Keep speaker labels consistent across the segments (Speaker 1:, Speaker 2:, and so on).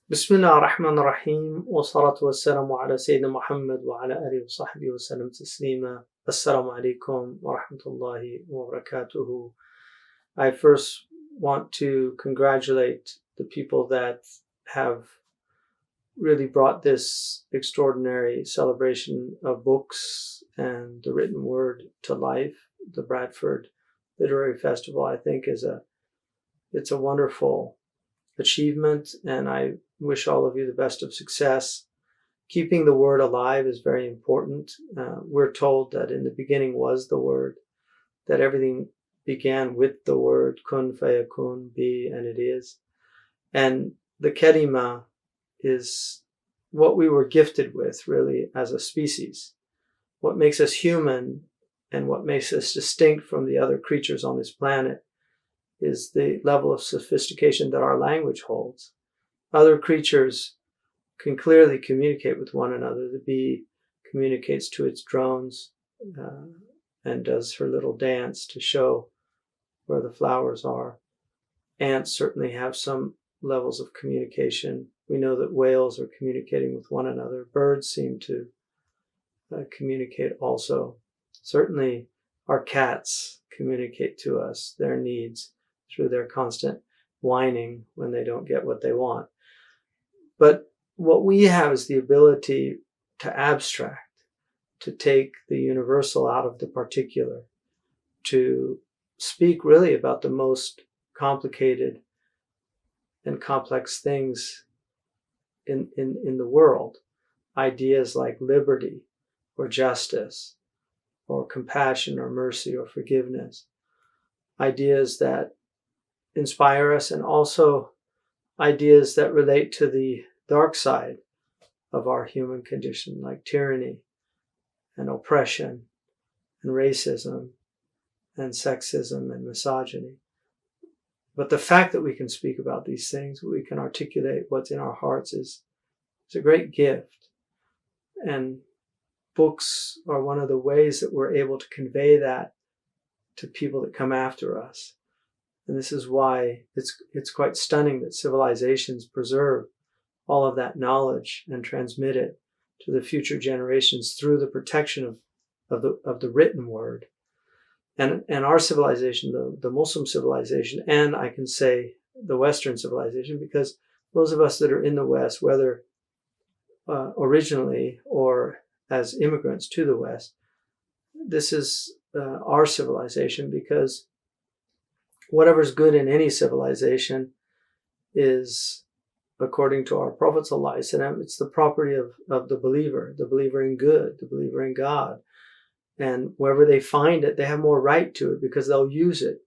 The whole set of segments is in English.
Speaker 1: Bismillah ar-Rahman ar-Rahim wa salatu wa salamu ala Sayyidina Muhammad wa ala alihi wa sahbihi wa sallam taslima. Assalamu alaikum wa rahmatullahi wa barakatuhu. I first want to congratulate the people that have really brought this extraordinary celebration of books and the written word to life. The Bradford Literary Festival, I think, it's a wonderful achievement, and I wish all of you the best of success. Keeping the word alive is very important. We're told that in the beginning was the word, that everything began with the word, kun fayakun, be, and it is. And the kalima is what we were gifted with, really, as a species. What makes us human and what makes us distinct from the other creatures on this planet is the level of sophistication that our language holds. Other creatures can clearly communicate with one another. The bee communicates to its drones and does her little dance to show where the flowers are. Ants certainly have some levels of communication. We know that whales are communicating with one another. Birds seem to communicate also. Certainly our cats communicate to us their needs through their constant whining when they don't get what they want. But what we have is the ability to abstract, to take the universal out of the particular, to speak really about the most complicated and complex things in the world. Ideas like liberty or justice or compassion or mercy or forgiveness. Ideas that inspire us, and also ideas that relate to the dark side of our human condition, like tyranny and oppression and racism and sexism and misogyny. But the fact that we can speak about these things, we can articulate what's in our hearts, is a great gift. And books are one of the ways that we're able to convey that to people that come after us. And this is why it's quite stunning that civilizations preserve all of that knowledge and transmit it to the future generations through the protection of the written word. And our civilization, the Muslim civilization, and I can say the Western civilization, because those of us that are in the West, whether originally or as immigrants to the West, this is our civilization, because whatever's good in any civilization is, according to our Prophet ﷺ, it's the property of the believer in good, the believer in God. And wherever they find it, they have more right to it, because they'll use it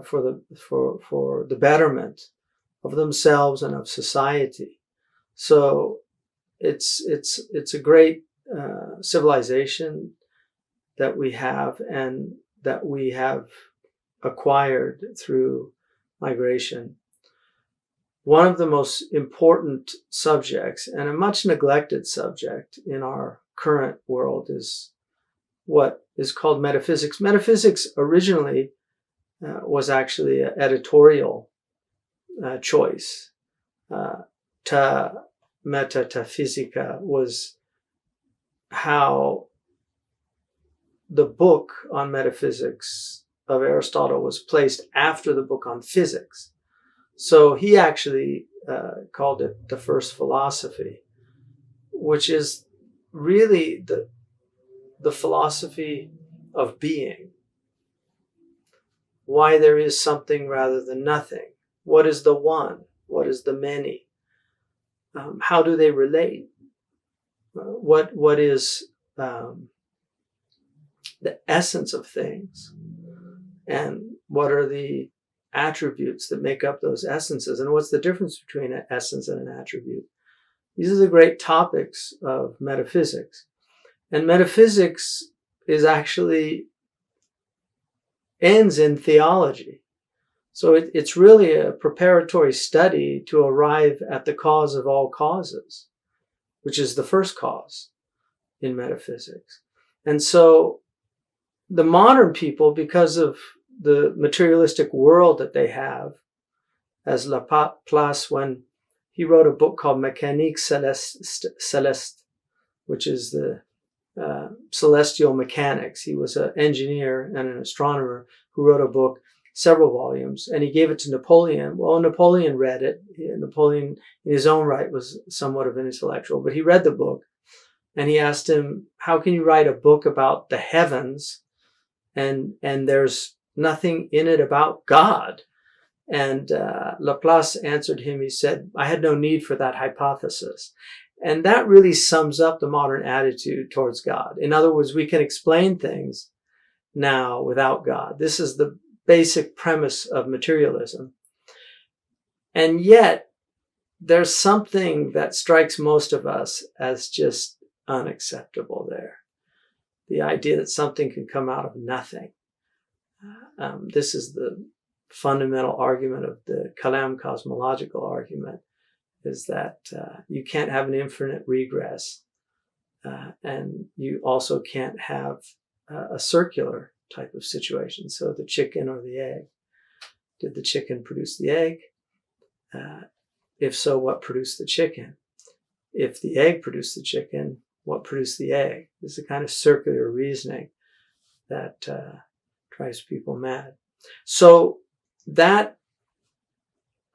Speaker 1: for the betterment of themselves and of society. So it's a great civilization that we have, and that we have acquired through migration. One of the most important subjects, and a much neglected subject in our current world, is what is called metaphysics. Metaphysics originally was actually an editorial choice. Metaphysica was how the book on metaphysics of Aristotle was placed after the book on physics. So he actually called it the first philosophy, which is really the philosophy of being. Why there is something rather than nothing. What is the one? What is the many? How do they relate? What is the essence of things? And what are the attributes that make up those essences? And what's the difference between an essence and an attribute? These are the great topics of metaphysics. And metaphysics is actually ends in theology. So it's really a preparatory study to arrive at the cause of all causes, which is the first cause in metaphysics. And so the modern people, because of the materialistic world that they have, as Laplace, when he wrote a book called Mécanique Céleste, which is the celestial mechanics. He was an engineer and an astronomer who wrote a book, several volumes, and he gave it to Napoleon. Well, Napoleon read it. Napoleon, in his own right, was somewhat of an intellectual, but he read the book, and he asked him, how can you write a book about the heavens and there's nothing in it about God? And Laplace answered him, he said, I had no need for that hypothesis. And that really sums up the modern attitude towards God. In other words, we can explain things now without God. This is the basic premise of materialism. And yet, there's something that strikes most of us as just unacceptable there. The idea that something can come out of nothing. This is the fundamental argument of the kalam cosmological argument, is that you can't have an infinite regress, and you also can't have a circular type of situation. So the chicken or the egg. Did the chicken produce the egg? If so, what produced the chicken? If the egg produced the chicken, what produced the egg? This is the kind of circular reasoning that drives people mad. So that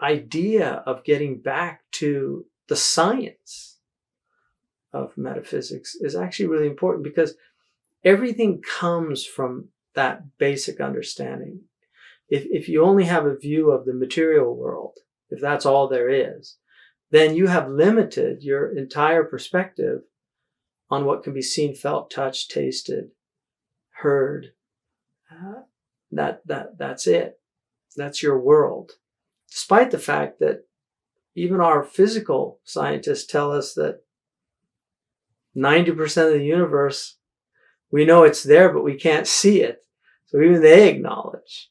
Speaker 1: idea of getting back to the science of metaphysics is actually really important, because everything comes from that basic understanding. If you only have a view of the material world, if that's all there is, then you have limited your entire perspective on what can be seen, felt, touched, tasted, heard. That's it. That's your world. Despite the fact that even our physical scientists tell us that 90% of the universe, we know it's there, but we can't see it. So even they acknowledge.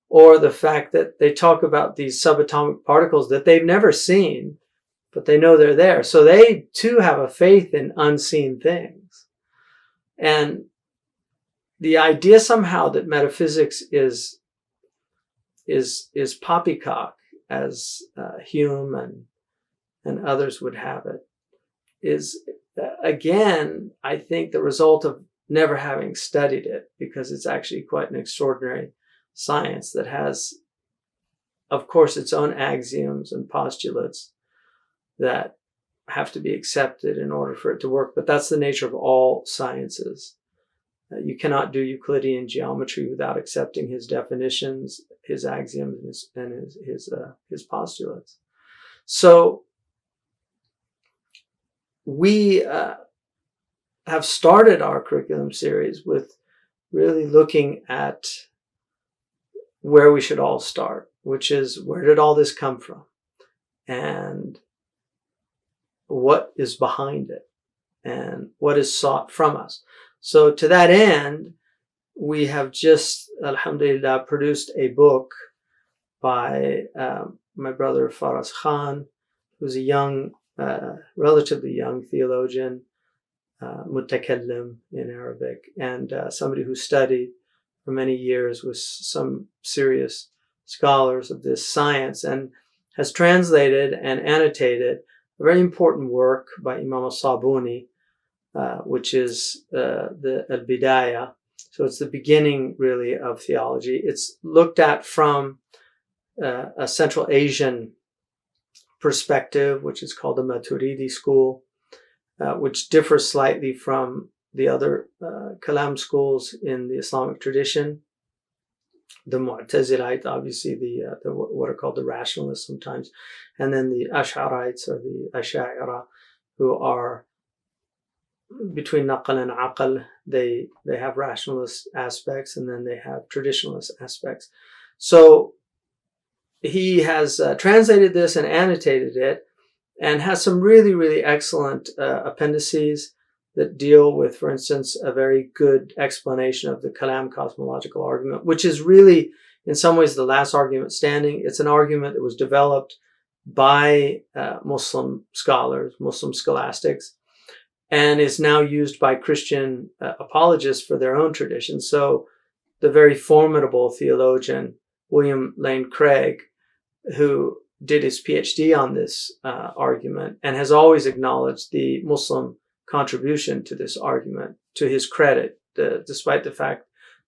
Speaker 1: Or the fact that they talk about these subatomic particles that they've never seen, but they know they're there. So they too have a faith in unseen things. And the idea somehow that metaphysics is poppycock, as Hume and others would have it, is again, I think, the result of never having studied it, because it's actually quite an extraordinary science that has, of course, its own axioms and postulates that have to be accepted in order for it to work. But that's the nature of all sciences. You cannot do Euclidean geometry without accepting his definitions, his axioms, and his postulates. So we have started our curriculum series with really looking at where we should all start, which is, where did all this come from? And what is behind it? And what is sought from us? So to that end, we have just, alhamdulillah, produced a book by my brother Faraz Khan, who's a young, relatively young theologian, mutakallim in Arabic, and somebody who studied for many years with some serious scholars of this science, and has translated and annotated a very important work by Imam al-Śābūnī, which is the al-Bidāyah. So it's the beginning, really, of theology. It's looked at from a Central Asian perspective, which is called the Maturidi school, which differs slightly from the other kalam schools in the Islamic tradition. The Mu'tazilite, obviously, the what are called the rationalists sometimes, and then the Ash'arites, or the Ash'a'ira, who are between naql and aql. They have rationalist aspects, and then they have traditionalist aspects. So he has translated this and annotated it, and has some really, really excellent appendices that deal with, for instance, a very good explanation of the kalam cosmological argument, which is really, in some ways, the last argument standing. It's an argument that was developed by Muslim scholars, Muslim scholastics, and is now used by Christian apologists for their own tradition. So the very formidable theologian William Lane Craig, who did his PhD on this argument and has always acknowledged the Muslim contribution to this argument, to his credit, despite the fact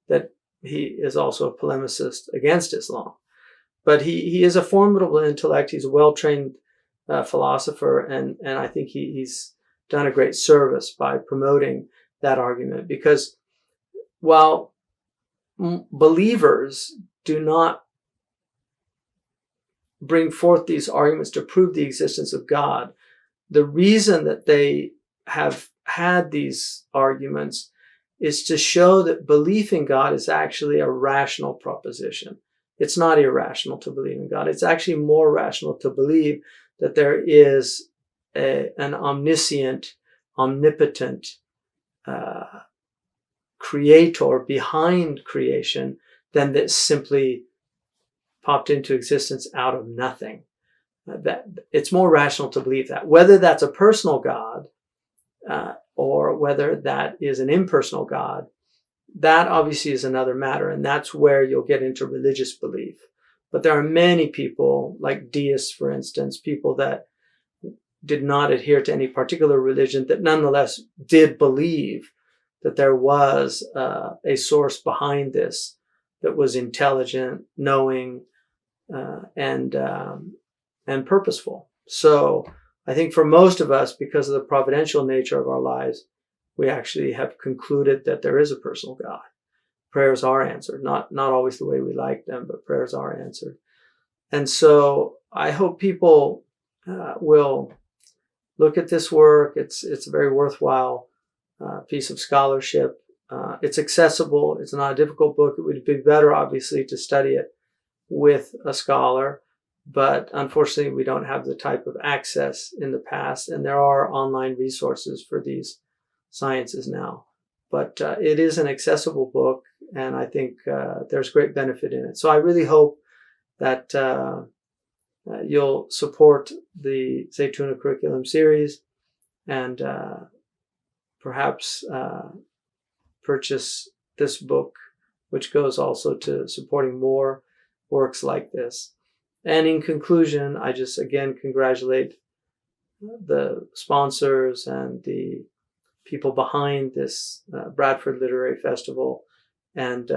Speaker 1: that he is also a polemicist against Islam. But he is a formidable intellect. He's a well-trained philosopher, and I think he's done a great service by promoting that argument, because while believers do not bring forth these arguments to prove the existence of God, the reason that they have had these arguments is to show that belief in God is actually a rational proposition. It's not irrational to believe in God. It's actually more rational to believe that there is an omniscient, omnipotent creator behind creation than that simply popped into existence out of nothing. That it's more rational to believe that. Whether that's a personal God or whether that is an impersonal God, that obviously is another matter, and that's where you'll get into religious belief. But there are many people, like deists, for instance, people that did not adhere to any particular religion, that nonetheless did believe that there was a source behind this that was intelligent, knowing, and purposeful. So I think for most of us, because of the providential nature of our lives, we actually have concluded that there is a personal God. Prayers are answered, not always the way we like them, but prayers are answered. And so I hope people will look at this work. It's a very worthwhile piece of scholarship. It's accessible. It's not a difficult book. It would be better, obviously, to study it with a scholar, but unfortunately, we don't have the type of access in the past, and there are online resources for these sciences now. But it is an accessible book, and I think there's great benefit in it. So I really hope that you'll support the Zaytuna Curriculum Series and perhaps purchase this book, which goes also to supporting more works like this. And in conclusion, I just again congratulate the sponsors and the people behind this Bradford Literary Festival. And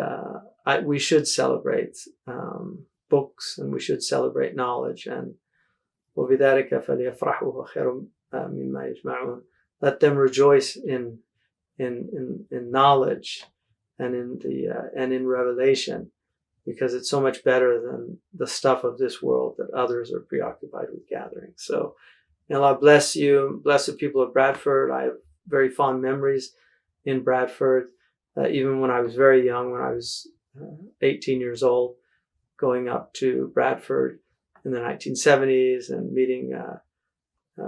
Speaker 1: we should celebrate books, and we should celebrate knowledge. And وَبِذَلِكَ فَلْيَفْرَحُوا خَيْرٌ مِمَّا يَجْمَعُونَ. Let them rejoice in knowledge and in revelation, because it's so much better than the stuff of this world that others are preoccupied with gathering. So may Allah bless you, bless the people of Bradford. I have very fond memories in Bradford, even when I was very young, when I was 18 years old, going up to Bradford in the 1970s and meeting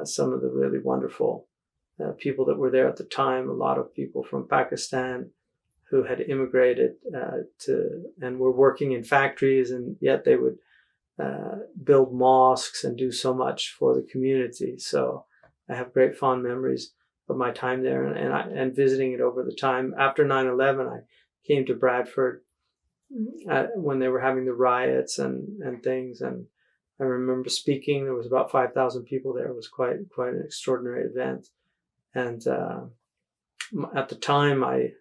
Speaker 1: some of the really wonderful people that were there at the time. A lot of people from Pakistan who had immigrated and were working in factories, and yet they would build mosques and do so much for the community. So I have great fond memories of my time there and visiting it over the time. After 9/11, I came to Bradford when they were having the riots and things, and I remember speaking. There was about 5,000 people there. It was quite an extraordinary event. And at the time, I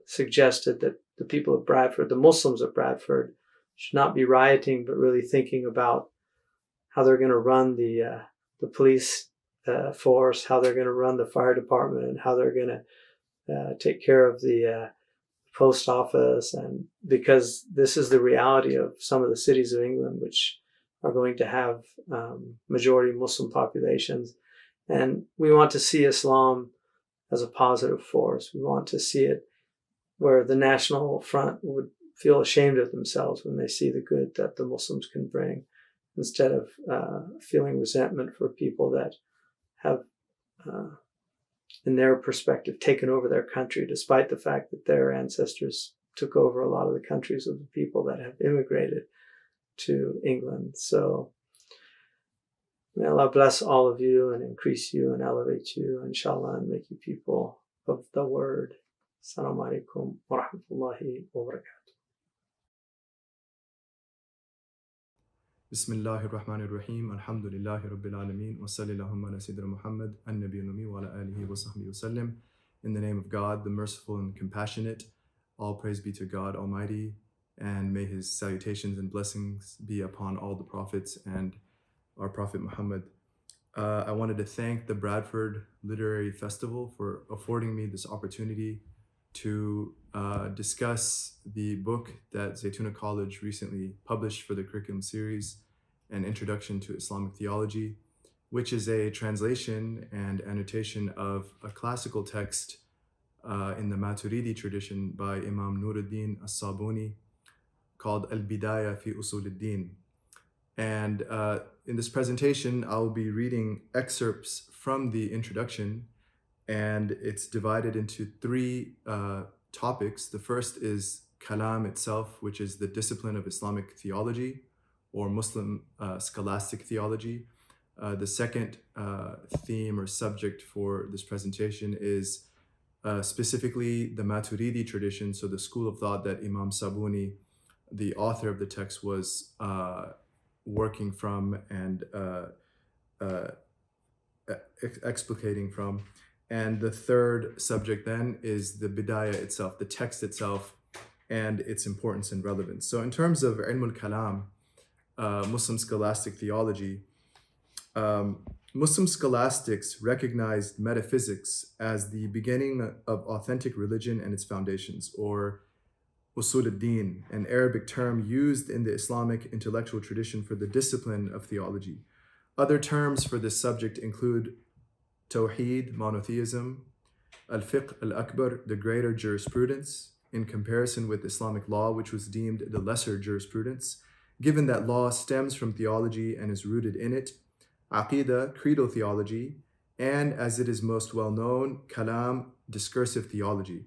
Speaker 1: suggested that the people of Bradford, the Muslims of Bradford, should not be rioting, but really thinking about how they're going to run the police force, how they're going to run the fire department, and how they're going to take care of the post office. And because this is the reality of some of the cities of England, which are going to have majority Muslim populations. And we want to see Islam as a positive force. We want to see it where the National Front would feel ashamed of themselves when they see the good that the Muslims can bring, instead of feeling resentment for people that have, in their perspective, taken over their country, despite the fact that their ancestors took over a lot of the countries of the people that have immigrated to England. So may Allah bless all of you and increase you and elevate you, inshallah, and make you people of the word. Assalamu alaikum wa rahmatullahi wa barakatuh.
Speaker 2: Bismillahir Rahmanir Rahim. Alhamdulillahi Rabbil Alameen. Wa sallallahu ala Sayyidina Muhammad an-Nabiyyun Ummi wa ala alihi wa sahbihi wa sallam. In the name of God, the merciful and compassionate, all praise be to God Almighty, and may His salutations and blessings be upon all the prophets and our Prophet Muhammad. I wanted to thank the Bradford Literary Festival for affording me this opportunity to discuss the book that Zaytuna College recently published for the curriculum series, An Introduction to Islamic Theology, which is a translation and annotation of a classical text in the Maturidi tradition by Imam Nūr al-Sabuni called al-Bidāyah fi uśūl al-Dīn. And in this presentation, I'll be reading excerpts from the introduction, and it's divided into three topics. The first is kalam itself, which is the discipline of Islamic theology or Muslim scholastic theology. The second theme or subject for this presentation is specifically the Maturidi tradition, so the school of thought that Imam Sabuni, the author of the text, was working from and explicating from. And the third subject then is the bidayah itself, the text itself, and its importance and relevance. So in terms of ilm al-kalam, Muslim scholastic theology, Muslim scholastics recognized metaphysics as the beginning of authentic religion and its foundations, or uśūl al-Dīn, an Arabic term used in the Islamic intellectual tradition for the discipline of theology. Other terms for this subject include Tawheed, monotheism, al-Fiqh al-Akbar, the greater jurisprudence, in comparison with Islamic law, which was deemed the lesser jurisprudence, given that law stems from theology and is rooted in it, Aqidah, creedal theology, and, as it is most well known, kalam, discursive theology.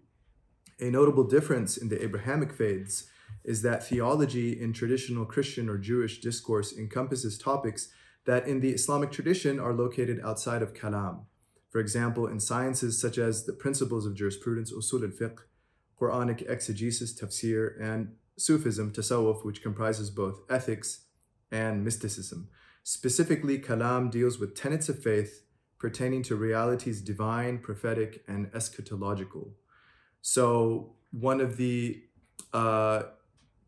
Speaker 2: A notable difference in the Abrahamic faiths is that theology in traditional Christian or Jewish discourse encompasses topics that in the Islamic tradition are located outside of kalam. For example, in sciences such as the principles of jurisprudence, usul al-fiqh, Quranic exegesis, tafsir, and Sufism, tasawwuf, which comprises both ethics and mysticism. Specifically, kalam deals with tenets of faith pertaining to realities divine, prophetic, and eschatological. So one of the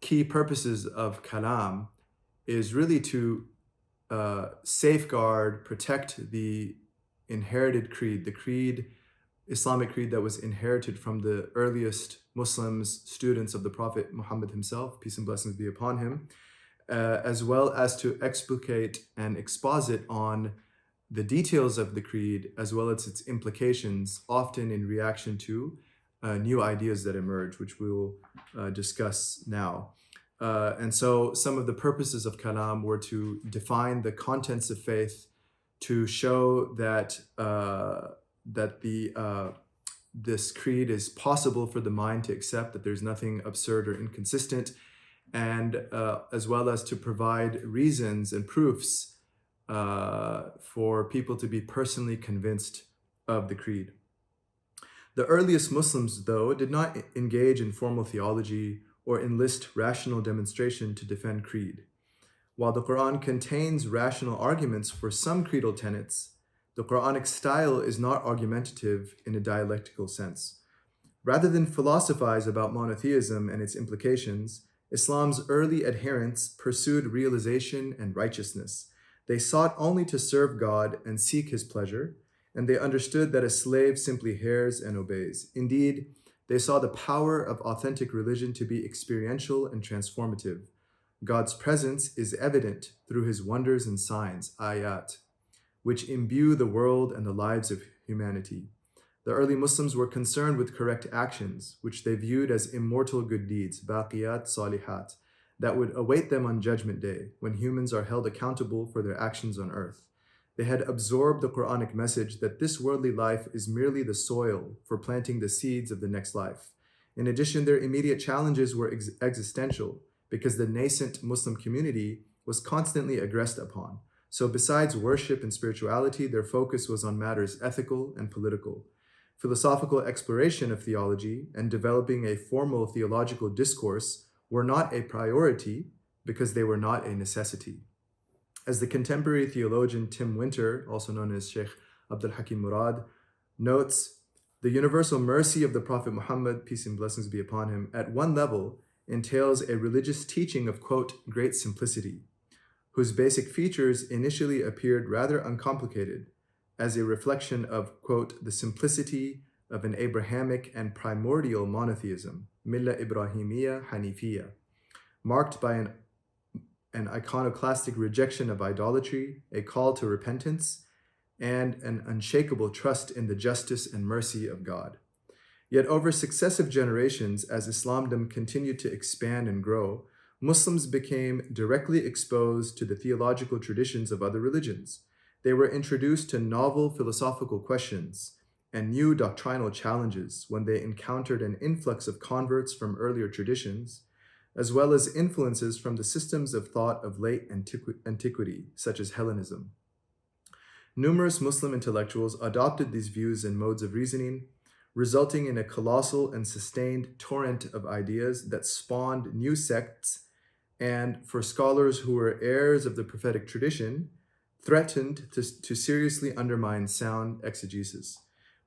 Speaker 2: key purposes of kalam is really to safeguard, protect the inherited creed, the creed, Islamic creed that was inherited from the earliest Muslims, students of the Prophet Muhammad himself, peace and blessings be upon him, as well as to explicate and exposit on the details of the creed, as well as its implications, often in reaction to new ideas that emerge, which we will discuss now. And so some of the purposes of kalam were to define the contents of faith, to show that this creed is possible for the mind to accept, that there's nothing absurd or inconsistent, and as well as to provide reasons and proofs for people to be personally convinced of the creed. The earliest Muslims, though, did not engage in formal theology or enlist rational demonstration to defend creed. While the Quran contains rational arguments for some creedal tenets, the Quranic style is not argumentative in a dialectical sense. Rather than philosophize about monotheism and its implications, Islam's early adherents pursued realization and righteousness. They sought only to serve God and seek His pleasure, and they understood that a slave simply hears and obeys. Indeed, they saw the power of authentic religion to be experiential and transformative. God's presence is evident through His wonders and signs, ayat, which imbue the world and the lives of humanity. The early Muslims were concerned with correct actions, which they viewed as immortal good deeds, baqiyat salihat, that would await them on Judgment Day, when humans are held accountable for their actions on earth. They had absorbed the Quranic message that this worldly life is merely the soil for planting the seeds of the next life. In addition, their immediate challenges were existential, because the nascent Muslim community was constantly aggressed upon. So besides worship and spirituality, their focus was on matters ethical and political. Philosophical exploration of theology and developing a formal theological discourse were not a priority because they were not a necessity. As the contemporary theologian Tim Winter, also known as Sheikh Abdul Hakim Murad, notes, the universal mercy of the Prophet Muhammad, peace and blessings be upon him, at one level entails a religious teaching of, quote, great simplicity, whose basic features initially appeared rather uncomplicated as a reflection of, quote, the simplicity of an Abrahamic and primordial monotheism, Millah Ibrahimiyya Hanifiyya, marked by an iconoclastic rejection of idolatry, a call to repentance, and an unshakable trust in the justice and mercy of God. Yet over successive generations, as Islamdom continued to expand and grow, Muslims became directly exposed to the theological traditions of other religions. They were introduced to novel philosophical questions and new doctrinal challenges when they encountered an influx of converts from earlier traditions, as well as influences from the systems of thought of late antiquity, such as Hellenism. Numerous Muslim intellectuals adopted these views and modes of reasoning, resulting in a colossal and sustained torrent of ideas that spawned new sects, and for scholars who were heirs of the prophetic tradition, threatened to seriously undermine sound exegesis.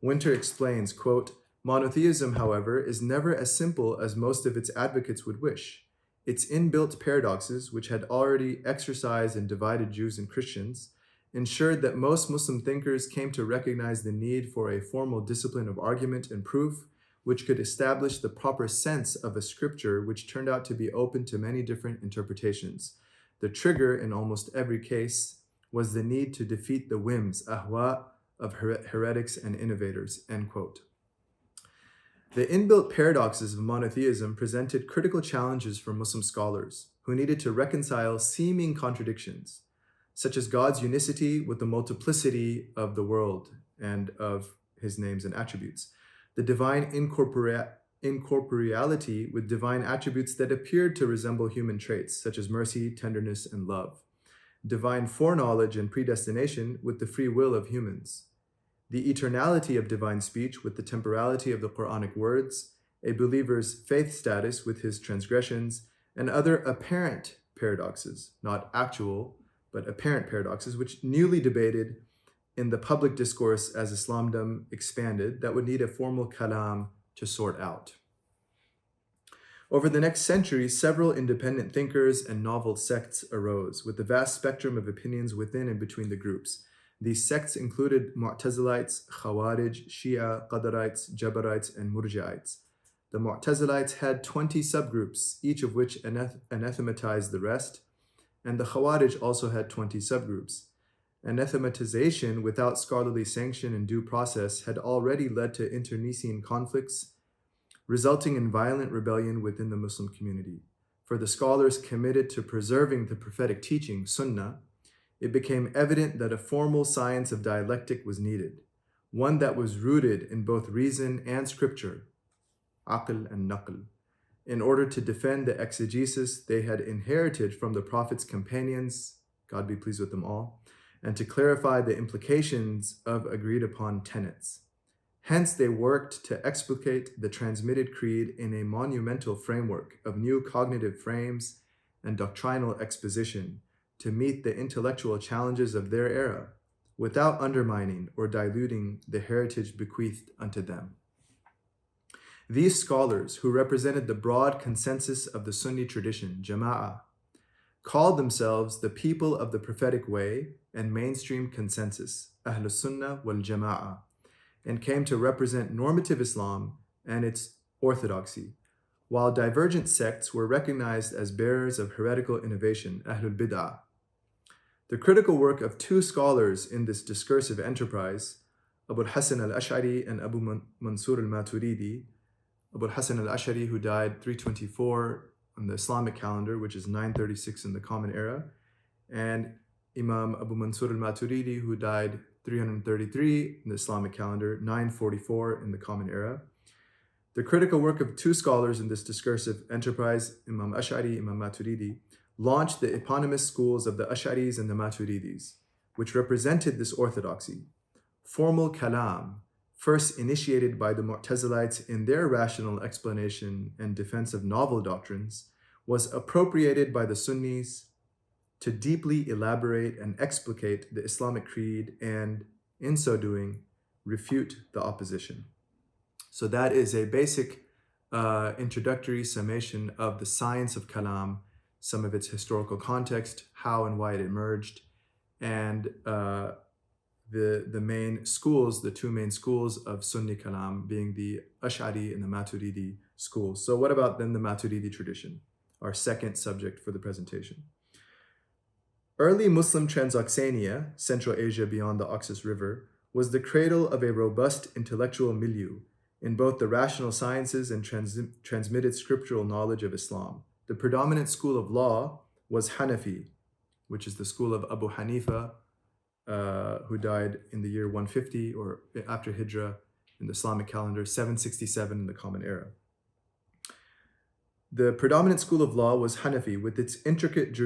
Speaker 2: Winter explains, quote, monotheism, however, is never as simple as most of its advocates would wish. Its inbuilt paradoxes, which had already exercised and divided Jews and Christians, ensured that most Muslim thinkers came to recognize the need for a formal discipline of argument and proof, which could establish the proper sense of a scripture which turned out to be open to many different interpretations. The trigger in almost every case was the need to defeat the whims, ahwa, of heretics and innovators, end quote. The inbuilt paradoxes of monotheism presented critical challenges for Muslim scholars who needed to reconcile seeming contradictions, such as God's unicity with the multiplicity of the world and of his names and attributes, the divine incorporeality with divine attributes that appeared to resemble human traits, such as mercy, tenderness, and love, divine foreknowledge and predestination with the free will of humans, the eternality of divine speech with the temporality of the Quranic words, a believer's faith status with his transgressions, and other apparent paradoxes, not actual, but apparent paradoxes, which newly debated in the public discourse as Islamdom expanded that would need a formal kalam to sort out. Over the next century, several independent thinkers and novel sects arose, with a vast spectrum of opinions within and between the groups. These sects included Mu'tazilites, Khawarij, Shia, Qadarites, Jabarites, and Murji'ites. The Mu'tazilites had 20 subgroups, each of which anathematized the rest, and the Khawarij also had 20 subgroups. Anathematization without scholarly sanction and due process had already led to internecine conflicts, resulting in violent rebellion within the Muslim community. For the scholars committed to preserving the prophetic teaching, Sunnah, it became evident that a formal science of dialectic was needed, one that was rooted in both reason and scripture, aql and naql, in order to defend the exegesis they had inherited from the Prophet's companions, God be pleased with them all, and to clarify the implications of agreed upon tenets. Hence, they worked to explicate the transmitted creed in a monumental framework of new cognitive frames and doctrinal exposition to meet the intellectual challenges of their era, without undermining or diluting the heritage bequeathed unto them. These scholars, who represented the broad consensus of the Sunni tradition, Jama'ah, called themselves the people of the prophetic way and mainstream consensus, Ahlus Sunnah wal Jama'ah, and came to represent normative Islam and its orthodoxy, while divergent sects were recognized as bearers of heretical innovation, Ahlul Bidāyah. The critical work of two scholars in this discursive enterprise, Abu al-Hasan al-Ash'ari and Abu Mansur al-Maturidi, Abu al-Hasan al-Ash'ari, who died 324 on the Islamic calendar, which is 936 in the Common Era, and Imam Abu Mansur al-Maturidi, who died 333 in the Islamic calendar, 944 in the Common Era. The critical work of two scholars in this discursive enterprise, Imam Ash'ari, Imam Maturidi, launched the eponymous schools of the Ash'aris and the Maturidis, which represented this orthodoxy. Formal kalam, first initiated by the Mu'tazilites in their rational explanation and defense of novel doctrines, was appropriated by the Sunnis to deeply elaborate and explicate the Islamic creed and, in so doing, refute the opposition. So that is a basic introductory summation of the science of kalam, some of its historical context, how and why it emerged, and the main schools, the two main schools of Sunni kalam being the Ash'ari and the Maturidi schools. So what about then the Maturidi tradition, our second subject for the presentation? Early Muslim Transoxania, Central Asia beyond the Oxus River, was the cradle of a robust intellectual milieu in both the rational sciences and transmitted scriptural knowledge of Islam. The predominant school of law was Hanafi, which is the school of Abu Hanifa, who died in the year 150 or after Hijrah in the Islamic calendar, 767 in the Common Era. The predominant school of law was Hanafi with its intricate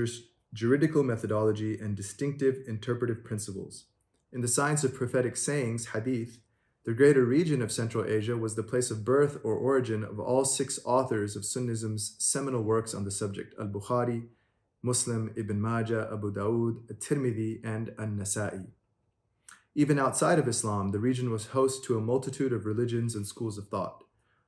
Speaker 2: juridical methodology and distinctive interpretive principles. In the science of prophetic sayings, hadith, the greater region of Central Asia was the place of birth or origin of all 6 authors of Sunnism's seminal works on the subject: Al-Bukhari, Muslim, Ibn Majah, Abu Dawood, At-Tirmidhi, and An-Nasa'i. Even outside of Islam, the region was host to a multitude of religions and schools of thought: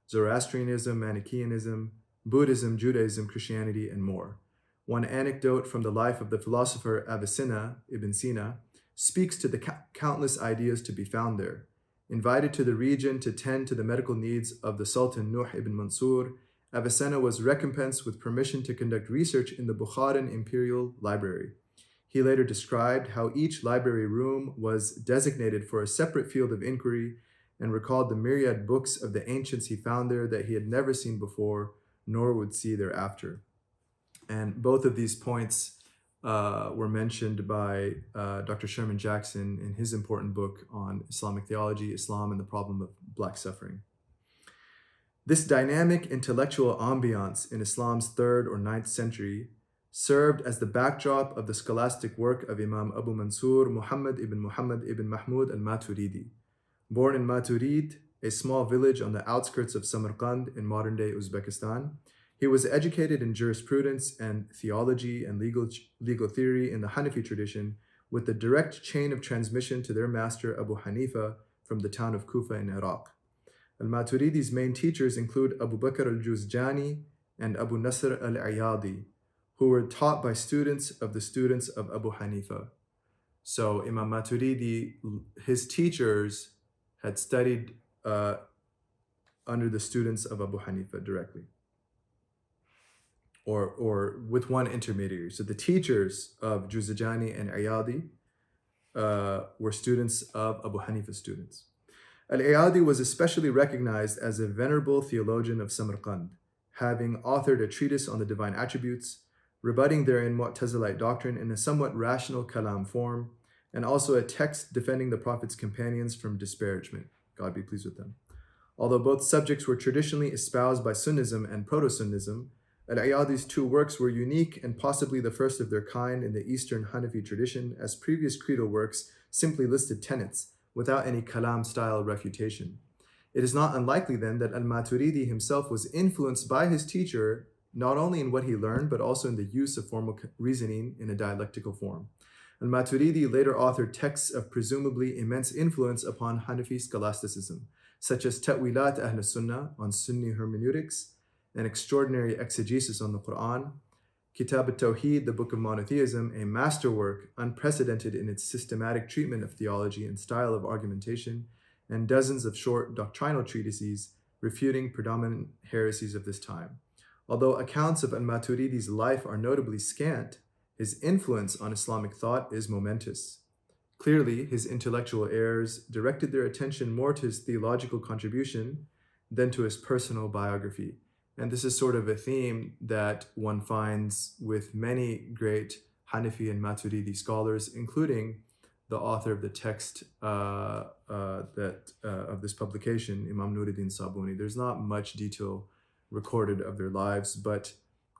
Speaker 2: Zoroastrianism, Manichaeanism, Buddhism, Judaism, Christianity, and more. One anecdote from the life of the philosopher Avicenna, Ibn Sina, speaks to the countless ideas to be found there. Invited to the region to tend to the medical needs of the Sultan Nuh ibn Mansur, Avicenna was recompensed with permission to conduct research in the Bukharan Imperial Library. He later described how each library room was designated for a separate field of inquiry and recalled the myriad books of the ancients he found there that he had never seen before, nor would see thereafter. And both of these points were mentioned by Dr. Sherman Jackson in his important book on Islamic theology, Islam and the problem of Black suffering. This dynamic intellectual ambiance in Islam's 3rd or 9th century served as the backdrop of the scholastic work of Imam Abu Mansur Muhammad ibn Mahmud al-Maturidi. Born in Maturid, a small village on the outskirts of Samarkand in modern-day Uzbekistan, he was educated in jurisprudence and theology and legal theory in the Hanafi tradition, with the direct chain of transmission to their master Abu Hanifa from the town of Kufa in Iraq. Al-Maturidi's main teachers include Abu Bakr al-Juzjani and Abu Nasr al-Ayadi, who were taught by students of the students of Abu Hanifa. So Imam Maturidi, his teachers had studied under the students of Abu Hanifa directly, or with one intermediary. So the teachers of Juzjani and Ayadi were students of Abu Hanifa's students. Al-Ayadi was especially recognized as a venerable theologian of Samarkand, having authored a treatise on the divine attributes, rebutting therein Mu'tazilite doctrine in a somewhat rational kalam form, and also a text defending the Prophet's companions from disparagement. God be pleased with them. Although both subjects were traditionally espoused by Sunnism and Proto-Sunnism, Al-Ayadi's 2 works were unique and possibly the first of their kind in the Eastern Hanafi tradition, as previous creedal works simply listed tenets without any kalam-style refutation. It is not unlikely then that Al-Maturidi himself was influenced by his teacher not only in what he learned, but also in the use of formal reasoning in a dialectical form. Al-Maturidi later authored texts of presumably immense influence upon Hanafi scholasticism, such as Ta'wilat Ahl Sunnah on Sunni hermeneutics, an extraordinary exegesis on the Quran, Kitab al-Tawheed, the Book of Monotheism, a masterwork unprecedented in its systematic treatment of theology and style of argumentation, and dozens of short doctrinal treatises refuting predominant heresies of this time. Although accounts of al-Maturidi's life are notably scant, his influence on Islamic thought is momentous. Clearly, his intellectual heirs directed their attention more to his theological contribution than to his personal biography. And this is sort of a theme that one finds with many great Hanafi and Maturidi scholars, including the author of the text of this publication, Imam Nūr Sabuni. There's not much detail recorded of their lives, but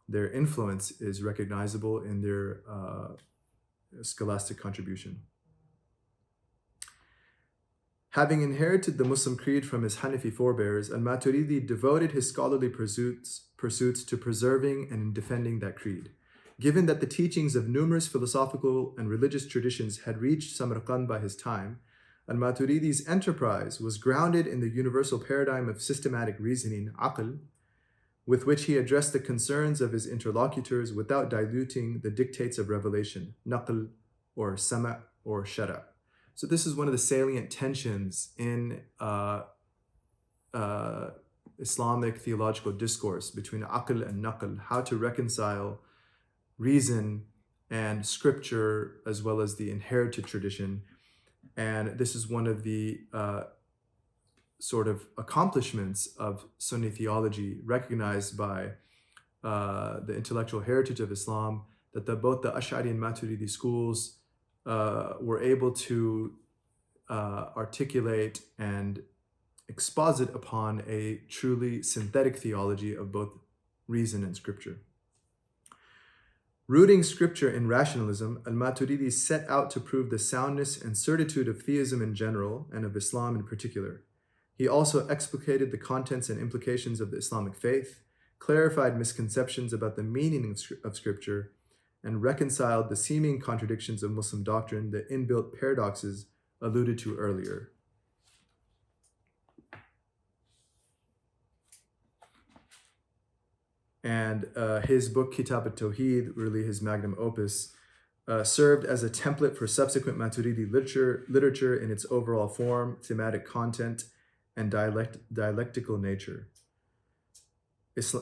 Speaker 2: their influence is recognizable in their scholastic contribution. Having inherited the Muslim creed from his Hanafi forebears, al-Maturidi devoted his scholarly pursuits to preserving and defending that creed. Given that the teachings of numerous philosophical and religious traditions had reached Samarkand by his time, al-Maturidi's enterprise was grounded in the universal paradigm of systematic reasoning, aql, with which he addressed the concerns of his interlocutors without diluting the dictates of revelation, naql or sama' or shara'. So this is one of the salient tensions in Islamic theological discourse between aql and naql, how to reconcile reason and scripture as well as the inherited tradition. And this is one of the sort of accomplishments of Sunni theology recognized by the intellectual heritage of Islam, that both the Ash'ari and Maturidi schools were able to articulate and exposit upon a truly synthetic theology of both reason and scripture. Rooting scripture in rationalism, al-Maturidi set out to prove the soundness and certitude of theism in general and of Islam in particular. He also explicated the contents and implications of the Islamic faith, clarified misconceptions about the meaning of scripture, and reconciled the seeming contradictions of Muslim doctrine, the inbuilt paradoxes alluded to earlier. And his book, Kitab al-Tawheed, really his magnum opus, served as a template for subsequent Maturidi literature in its overall form, thematic content, and dialectical nature.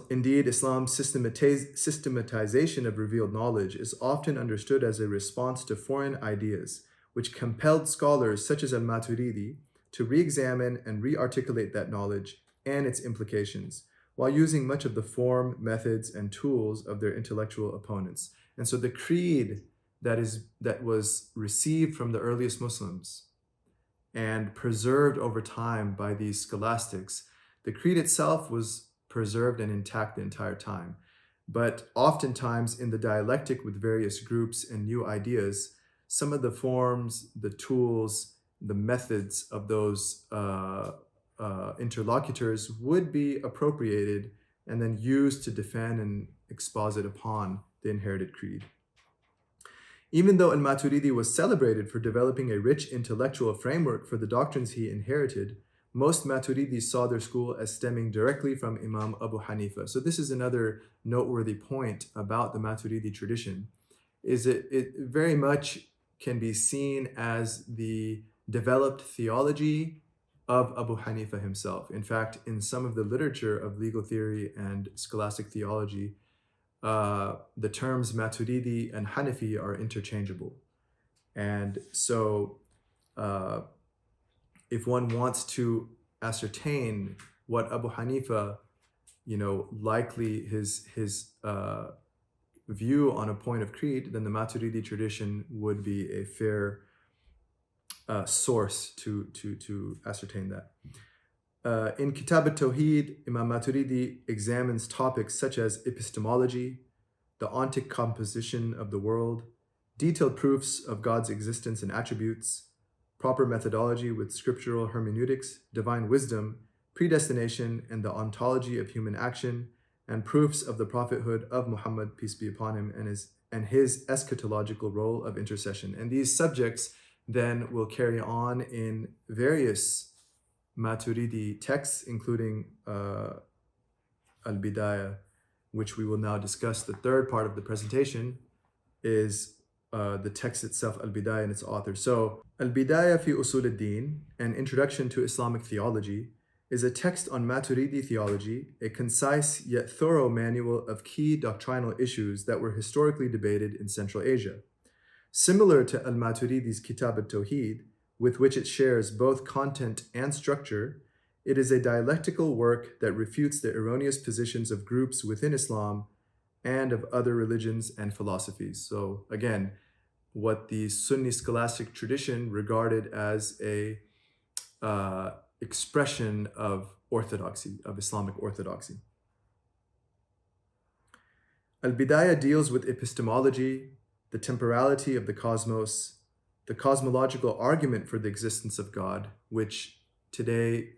Speaker 2: Indeed, Islam's systematization of revealed knowledge is often understood as a response to foreign ideas, which compelled scholars such as al-Maturidi to re-examine and re-articulate that knowledge and its implications, while using much of the form, methods, and tools of their intellectual opponents. And so the creed that was received from the earliest Muslims and preserved over time by these scholastics, the creed itself was preserved and intact the entire time. But oftentimes in the dialectic with various groups and new ideas, some of the forms, the tools, the methods of those interlocutors would be appropriated and then used to defend and exposit upon the inherited creed. Even though al-Maturidi was celebrated for developing a rich intellectual framework for the doctrines he inherited, most Maturidis saw their school as stemming directly from Imam Abu Hanifa. So this is another noteworthy point about the Maturidi tradition, is it very much can be seen as the developed theology of Abu Hanifa himself. In fact, in some of the literature of legal theory and scholastic theology, the terms Maturidi and Hanafi are interchangeable. And so if one wants to ascertain what Abu Hanifa, likely his view on a point of creed, then the Maturidi tradition would be a fair source to ascertain that. In Kitab al-Tawheed, Imam Maturidi examines topics such as epistemology, the ontic composition of the world, detailed proofs of God's existence and attributes, proper methodology with scriptural hermeneutics, divine wisdom, predestination, and the ontology of human action, and proofs of the prophethood of Muhammad, peace be upon him, and his eschatological role of intercession. And these subjects then will carry on in various Maturidi texts, including al-Bidāyah, which we will now discuss. The third part of the presentation is the text itself, al-Bidāyah, and its author. So, al-Bidāyah fi uśūl al-Dīn, an introduction to Islamic theology, is a text on Maturidi theology, a concise yet thorough manual of key doctrinal issues that were historically debated in Central Asia. Similar to al-Maturidi's Kitab al-Tawheed, with which it shares both content and structure, it is a dialectical work that refutes the erroneous positions of groups within Islam and of other religions and philosophies. So again, what the Sunni scholastic tradition regarded as a expression of orthodoxy, of Islamic orthodoxy. Al-Bidāyah deals with epistemology, the temporality of the cosmos, the cosmological argument for the existence of God, which today,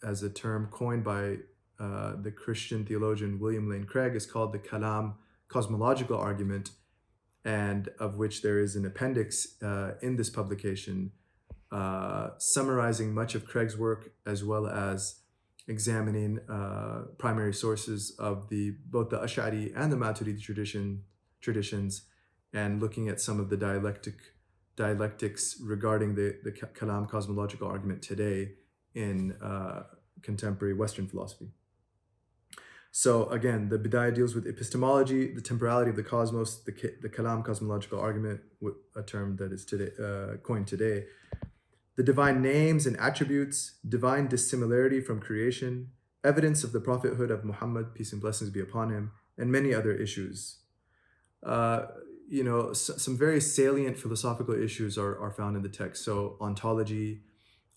Speaker 2: as a term coined by the Christian theologian William Lane Craig, is called the kalam cosmological argument, and of which there is an appendix in this publication summarizing much of Craig's work, as well as examining primary sources of both the Ash'ari and the Maturidi traditions, and looking at some of the dialectics regarding the kalam cosmological argument today in contemporary Western philosophy. So again, the bidayah deals with epistemology, the temporality of the cosmos, the kalam cosmological argument, a term that is today coined today, the divine names and attributes, divine dissimilarity from creation, evidence of the prophethood of Muhammad, peace and blessings be upon him, and many other issues. Some very salient philosophical issues are found in the text. So ontology,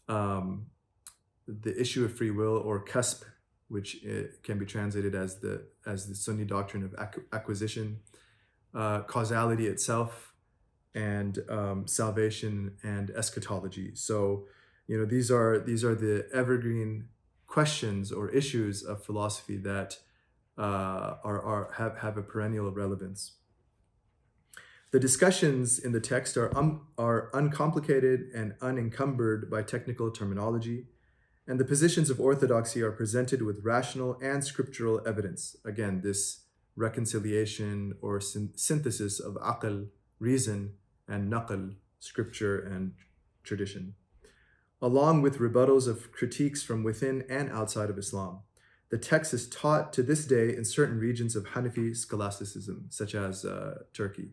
Speaker 2: the issue of free will, or kasb, which can be translated as the Sunni doctrine of acquisition, causality itself, and salvation and eschatology. So, these are the evergreen questions or issues of philosophy that have a perennial relevance. The discussions in the text are uncomplicated and unencumbered by technical terminology, and the positions of orthodoxy are presented with rational and scriptural evidence. Again, this reconciliation or synthesis of aql, reason, and naql, scripture and tradition, along with rebuttals of critiques from within and outside of Islam. The text is taught to this day in certain regions of Hanafi scholasticism, such as Turkey.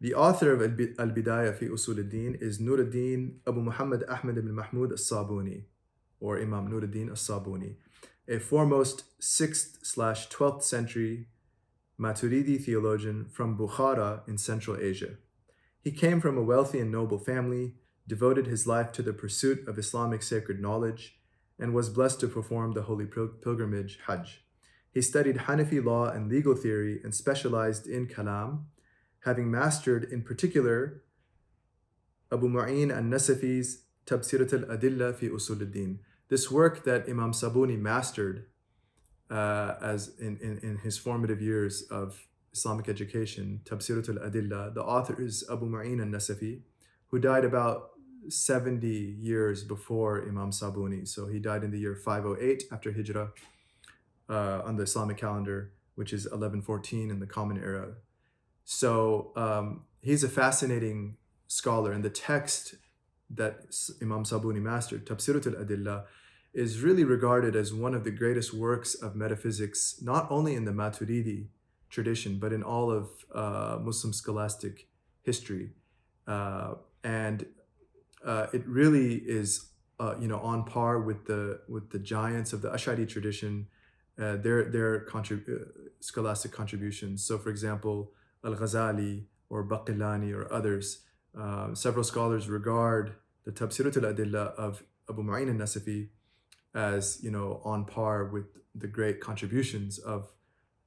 Speaker 2: The author of al-Bidāyah fi uśūl al-Dīn is Nūr Abu Muhammad Ahmad ibn Mahmud al-Sabuni, or Imam Nūr al-Śābūnī, a foremost 6th/12th century Maturidi theologian from Bukhara in Central Asia. He came from a wealthy and noble family, devoted his life to the pursuit of Islamic sacred knowledge, and was blessed to perform the holy pilgrimage Hajj. He studied Hanafi law and legal theory and specialized in kalam, having mastered in particular Abu Mu'in al-Nasafi's Tabsirat al-Adillah fi uśūl al-Dīn. This work that Imam Sabuni mastered as in his formative years of Islamic education, Tabsirat al-Adillah, the author is Abu Mu'in al-Nasafi, who died about 70 years before Imam Sabuni. So he died in the year 508 after Hijrah on the Islamic calendar, which is 1114 in the Common Era. So he's a fascinating scholar, and the text that Imam Sabuni mastered, Tabsirat al-Adillah, is really regarded as one of the greatest works of metaphysics, not only in the Maturidi tradition, but in all of Muslim scholastic history. And it really is, on par with the giants of the Ash'ari tradition, their scholastic contributions. So, for example, al-Ghazali or Baqillani or others, several scholars regard the Tabsirat al-Adillah of Abu Mu'in al-Nasafi as on par with the great contributions of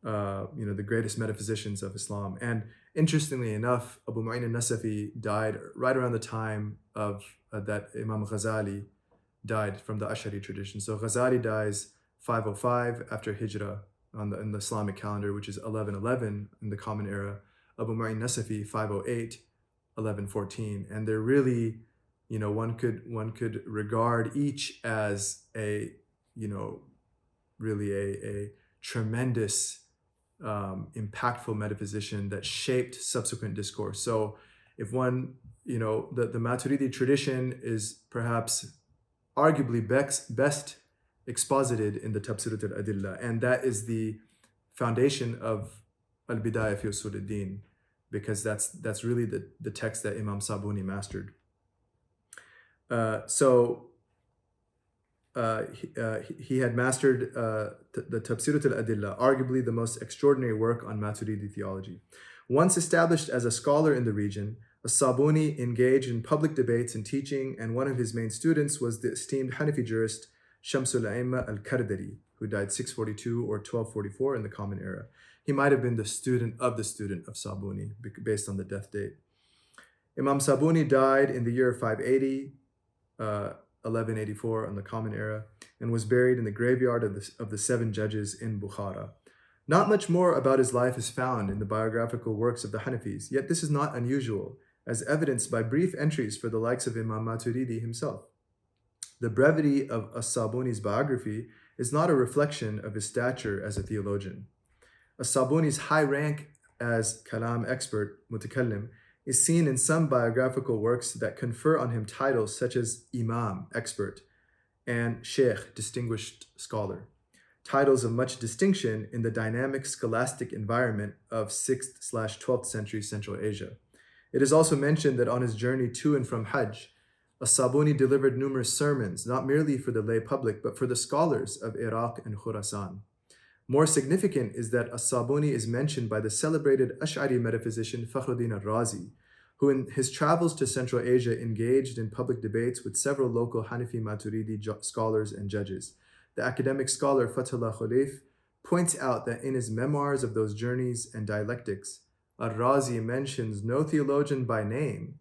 Speaker 2: the greatest metaphysicians of Islam. And interestingly enough, Abu Mu'in al-Nasafi died right around the time of that Imam Ghazali died from the Ash'ari tradition. So Ghazali dies 505 after Hijrah in the Islamic calendar, which is 1111 in the Common Era. Abu Mu'in al-Nasafi 508, 1114, and they're really, one could regard each as a tremendous, impactful metaphysician that shaped subsequent discourse. So if one, the Maturidi tradition is perhaps arguably best exposited in the Tabsirat al-Adillah, and that is the foundation of al-Bidāyah fi uśūl al-Dīn, because that's really the text that Imam Sabuni mastered. He had mastered the Tabsirat al-Adillah, arguably the most extraordinary work on Maturidi theology. Once established as a scholar in the region, al-Sabuni engaged in public debates and teaching, and one of his main students was the esteemed Hanafi jurist Shamsul A'imma al-Kardari, who died 642 or 1244 in the Common Era. He might have been the student of Sabuni, based on the death date. Imam Sabuni died in the year 580, 1184 on the Common Era, and was buried in the graveyard of the seven judges in Bukhara. Not much more about his life is found in the biographical works of the Hanafis, yet this is not unusual, as evidenced by brief entries for the likes of Imam Maturidi himself. The brevity of al-Śābūnī's biography is not a reflection of his stature as a theologian. Al-Śābūnī's high rank as kalam expert, mutakallim, is seen in some biographical works that confer on him titles such as Imam, expert, and Shaykh, distinguished scholar, titles of much distinction in the dynamic scholastic environment of 6th/12th century Central Asia. It is also mentioned that on his journey to and from Hajj, al-Sabuni delivered numerous sermons, not merely for the lay public, but for the scholars of Iraq and Khurasan. More significant is that al-Sabuni is mentioned by the celebrated Ash'ari metaphysician Fakhruddin al-Razi, who in his travels to Central Asia engaged in public debates with several local Hanafi Maturidi scholars and judges. The academic scholar Fathullah Khalif points out that in his memoirs of those journeys and dialectics, al-Razi mentions no theologian by name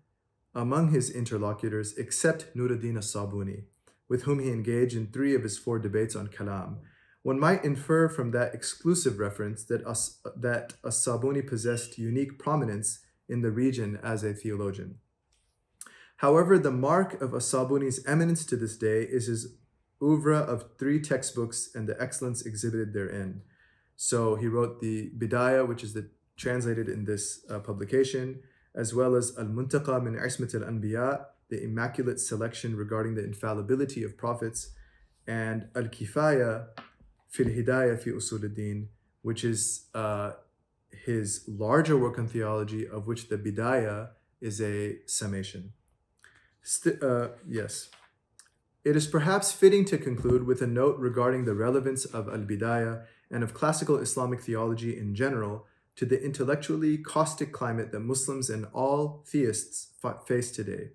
Speaker 2: among his interlocutors except Nuruddin al-Sabuni, with whom he engaged in 3 of his 4 debates on kalam. One might infer from that exclusive reference that al-Sabuni possessed unique prominence in the region as a theologian. However, the mark of al-Sabuni's eminence to this day is his oeuvre of 3 textbooks and the excellence exhibited therein. So he wrote the Bidāyah, which is translated in this publication, as well as al-Muntaqa min Ismat al-Anbiya, the immaculate selection regarding the infallibility of prophets, and al-Kifaya fil Hidayah fi uśūl al-Dīn, which is his larger work on theology, of which the Bidayah is a summation. Yes. It is perhaps fitting to conclude with a note regarding the relevance of al-Bidāyah and of classical Islamic theology in general to the intellectually caustic climate that Muslims and all theists face today.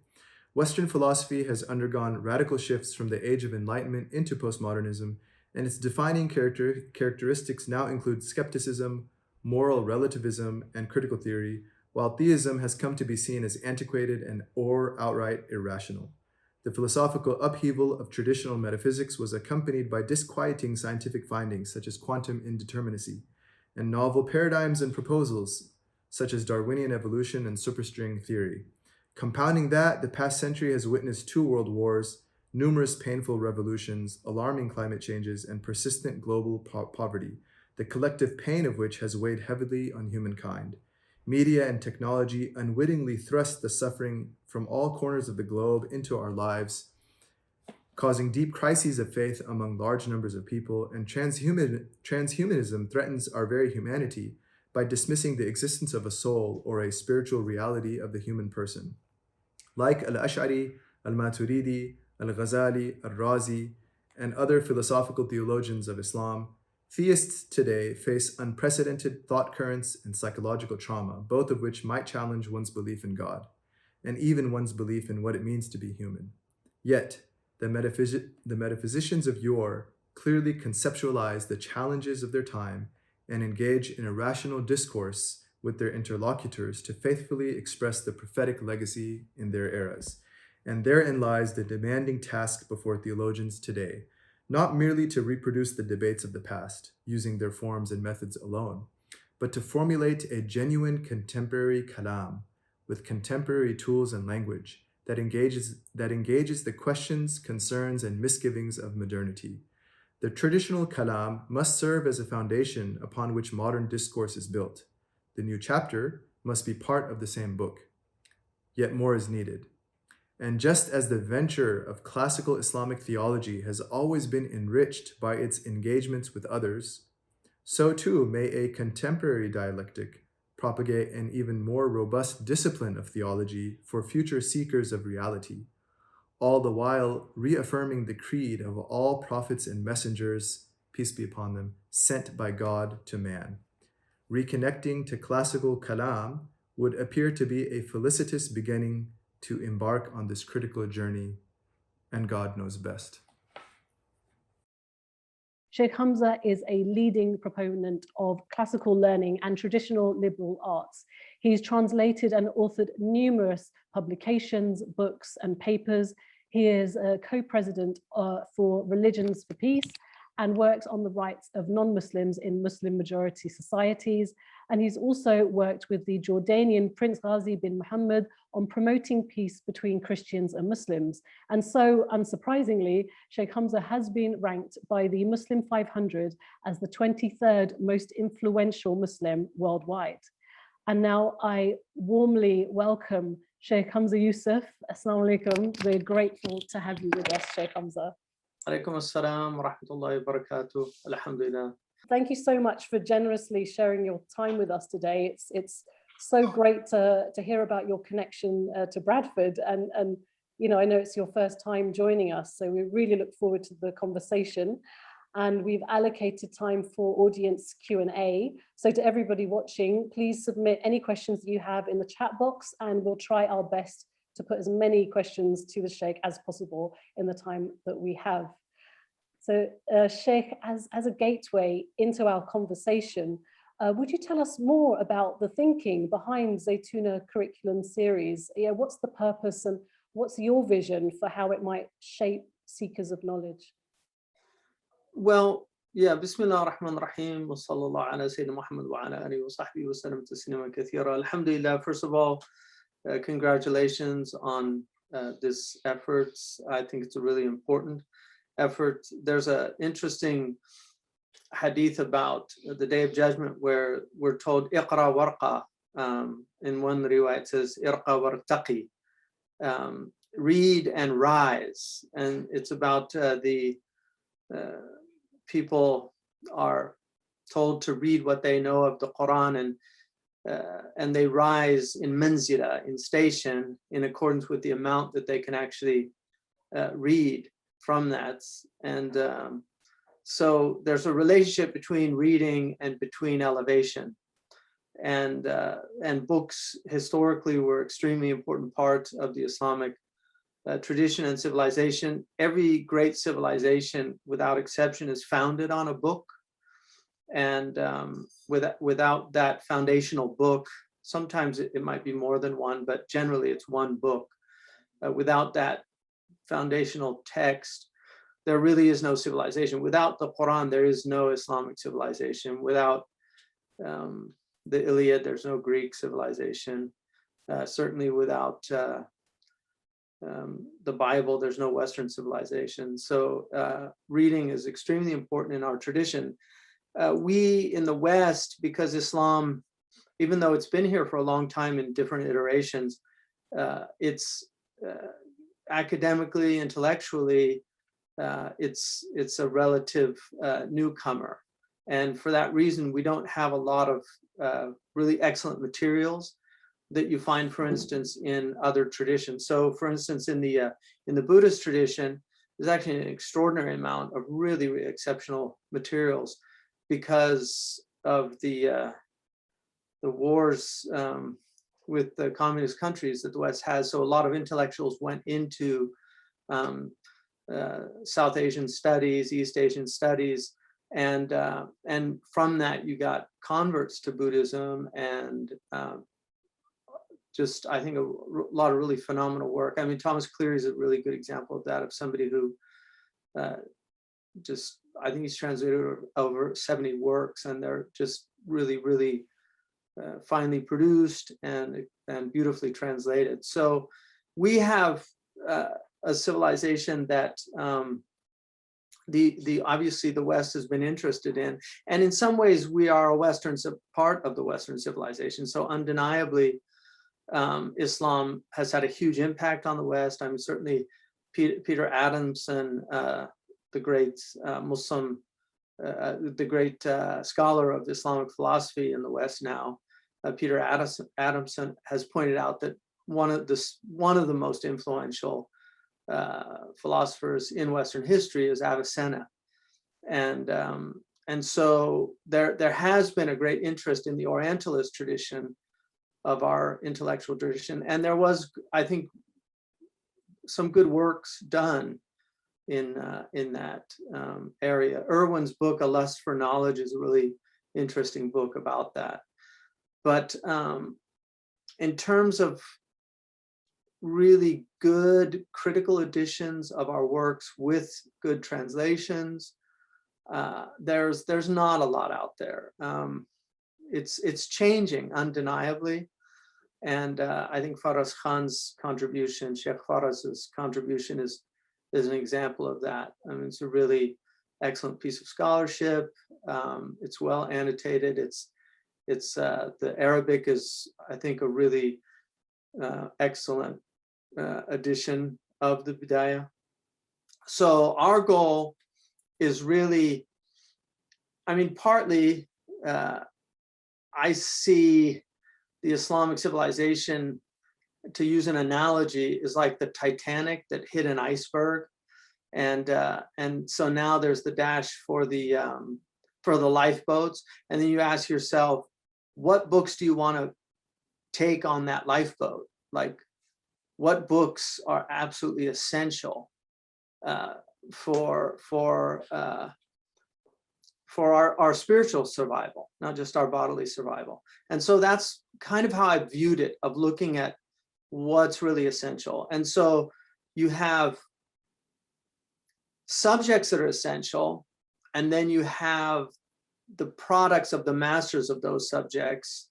Speaker 2: Western philosophy has undergone radical shifts from the Age of Enlightenment into postmodernism, and its defining characteristics now include skepticism, moral relativism, and critical theory, while theism has come to be seen as antiquated or outright irrational. The philosophical upheaval of traditional metaphysics was accompanied by disquieting scientific findings such as quantum indeterminacy, and novel paradigms and proposals such as Darwinian evolution and superstring theory. Compounding that, the past century has witnessed 2 world wars, numerous painful revolutions, alarming climate changes, and persistent global poverty, the collective pain of which has weighed heavily on humankind. Media and technology unwittingly thrust the suffering from all corners of the globe into our lives, causing deep crises of faith among large numbers of people, and transhumanism threatens our very humanity by dismissing the existence of a soul or a spiritual reality of the human person. Like al-Ash'ari, al-Maturidi, al-Ghazali, al-Razi, and other philosophical theologians of Islam, theists today face unprecedented thought currents and psychological trauma, both of which might challenge one's belief in God, and even one's belief in what it means to be human. Yet, the metaphysicians of yore clearly conceptualize the challenges of their time and engage in a rational discourse with their interlocutors to faithfully express the prophetic legacy in their eras. And therein lies the demanding task before theologians today, not merely to reproduce the debates of the past, using their forms and methods alone, but to formulate a genuine contemporary kalam with contemporary tools and language that engages the questions, concerns, and misgivings of modernity. The traditional kalam must serve as a foundation upon which modern discourse is built. The new chapter must be part of the same book. Yet more is needed. And just as the venture of classical Islamic theology has always been enriched by its engagements with others, so too may a contemporary dialectic propagate an even more robust discipline of theology for future seekers of reality, all the while reaffirming the creed of all prophets and messengers, peace be upon them, sent by God to man. Reconnecting to classical kalam would appear to be a felicitous beginning to embark on this critical journey, and God knows best.
Speaker 3: Shaykh Hamza is a leading proponent of classical learning and traditional liberal arts. He's translated and authored numerous publications, books, and papers. He is a co-president for Religions for Peace and works on the rights of non-Muslims in Muslim majority societies. And he's also worked with the Jordanian Prince Ghazi bin Muhammad on promoting peace between Christians and Muslims. And so, unsurprisingly, Shaykh Hamza has been ranked by the Muslim 500 as the 23rd most influential Muslim worldwide. And now I warmly welcome Shaykh Hamza Yusuf. Assalamu alaikum. We're grateful to have you with us, Shaykh Hamza.
Speaker 1: Alaikum assalam wa rahmatullahi wa barakatuh. Alhamdulillah.
Speaker 3: Thank you so much for generously sharing your time with us today. It's so great to hear about your connection to Bradford, and you know, I know it's your first time joining us, so we really look forward to the conversation. And we've allocated time for audience Q&A. So to everybody watching, please submit any questions that you have in the chat box, and we'll try our best to put as many questions to the Sheikh as possible in the time that we have. So Sheikh, as a gateway into our conversation, would you tell us more about the thinking behind Zaytuna Curriculum Series? Yeah, what's the purpose and what's your vision for how it might shape seekers of knowledge?
Speaker 1: Well, yeah, Bismillah ar-Rahman ar-Rahim, wa sallallahu ala Sayyidina Muhammad wa ala alihi wa sahbihi wa sallam tasliman kathira. Alhamdulillah, first of all, congratulations on this effort. I think it's a really important effort. There's an interesting hadith about the Day of Judgment where we're told, Iqra warqa. In one riwayah it says, Irqa wartaqi. Read and rise. And it's about the people are told to read what they know of the Quran, and they rise in manzila, in station, in accordance with the amount that they can actually read from that. And so there's a relationship between reading and between elevation. And books historically were extremely important part of the Islamic tradition and civilization. Every great civilization, without exception, is founded on a book. And without that foundational book, sometimes it might be more than one, but generally it's one book. Without that foundational text, there really is no civilization. Without the Quran, there is no Islamic civilization. Without the Iliad, there's no Greek civilization. Certainly without the Bible, there's no Western civilization. So reading is extremely important in our tradition. We in the West, because Islam, even though it's been here for a long time in different iterations, it's academically, intellectually, it's a relative newcomer. And for that reason, we don't have a lot of really excellent materials that you find, for instance, in other traditions. So for instance, in the Buddhist tradition, there's actually an extraordinary amount of really, really exceptional materials because of the wars with the communist countries that the West has. So a lot of intellectuals went into South Asian studies, East Asian studies, and from that you got converts to Buddhism, and just, I think, a lot of really phenomenal work. I mean, Thomas Cleary is a really good example of that, of somebody who just, I think he's translated over 70 works, and they're just really, really finely produced and beautifully translated. So we have a civilization that obviously the West has been interested in, and in some ways we are a Western part of the Western civilization. So undeniably, Islam has had a huge impact on the West. I mean, certainly Peter Adamson, the great Muslim, the great scholar of Islamic philosophy in the West now, Peter Adamson has pointed out that one of the most influential philosophers in Western history is Avicenna, and so there has been a great interest in the Orientalist tradition of our intellectual tradition, and there was, I think, some good works done in that area. Irwin's book, A Lust for Knowledge, is a really interesting book about that. But in terms of really good critical editions of our works with good translations, there's not a lot out there. It's changing undeniably. And I think Faraz Khan's contribution, Sheikh Faraz's contribution is an example of that. I mean, it's a really excellent piece of scholarship. It's well annotated. The Arabic is, I think, a really excellent edition of the Bidayah. So our goal is really, I mean, partly I see the Islamic civilization, to use an analogy, is like the Titanic that hit an iceberg, and so now there's the dash for the lifeboats, and then you ask yourself, what books do you want to take on that lifeboat? Like, what books are absolutely essential for our spiritual survival, not just our bodily survival. And so that's kind of how I viewed it, of looking at what's really essential. And so you have subjects that are essential, and then you have the products of the masters of those subjects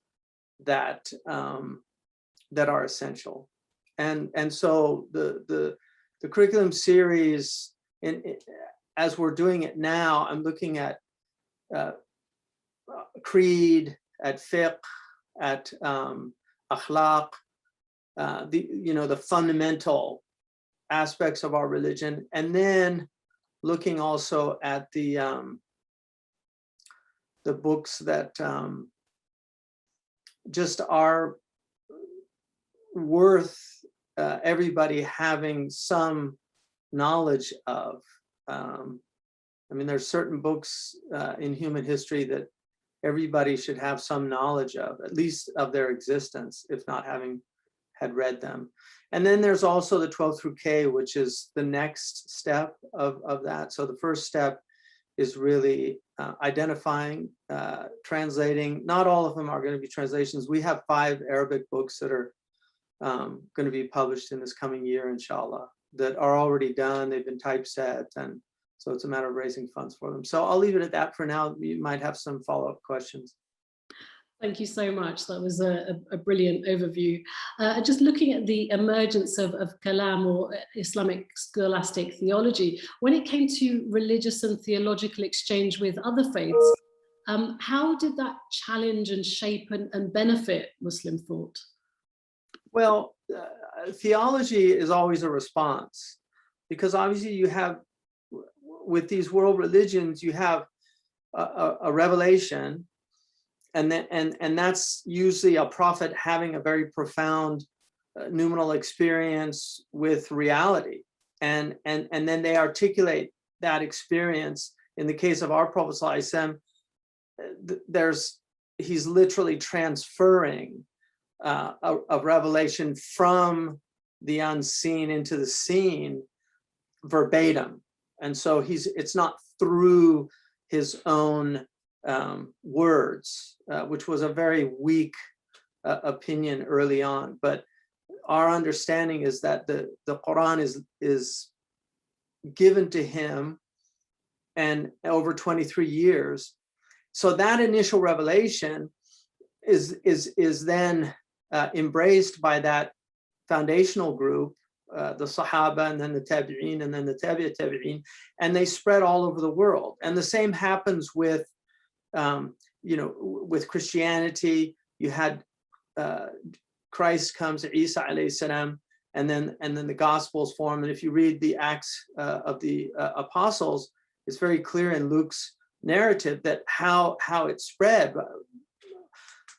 Speaker 1: that are essential. And so the curriculum series, as we're doing it now, I'm looking at creed, at fiqh, at akhlaq, the fundamental aspects of our religion, and then looking also at the books that just are worth everybody having some knowledge of. I mean, there's certain books in human history that everybody should have some knowledge of, at least of their existence, if not having had read them. And then there's also the 12 through K, which is the next step of that. So the first step is really identifying, translating. Not all of them are going to be translations. We have 5 Arabic books that are going to be published in this coming year, inshallah, that are already done. They've been typeset, and so it's a matter of raising funds for them. So I'll leave it at that for now. You might have some follow-up questions.
Speaker 3: Thank you so much. That was a brilliant overview. Just looking at the emergence of kalam, or Islamic scholastic theology, when it came to religious and theological exchange with other faiths, how did that challenge and shape and benefit Muslim thought?
Speaker 1: Well, theology is always a response, because obviously you have, with these world religions, you have a revelation, and that's usually a prophet having a very profound noumenal experience with reality, and then they articulate that experience. In the case of our Prophet ﷺ, he's literally transferring a revelation from the unseen into the seen verbatim. And so it's not through his own words, which was a very weak opinion early on. But our understanding is that the Quran is given to him, and over 23 years. So that initial revelation is then embraced by that foundational group, the Sahaba, and then the Tabi'in, and then the Tabi'in, and they spread all over the world. And the same happens with, with Christianity. You had Christ comes, Isa alayhi salam, and then the Gospels form. And if you read the Acts of the Apostles, it's very clear in Luke's narrative that how it spread,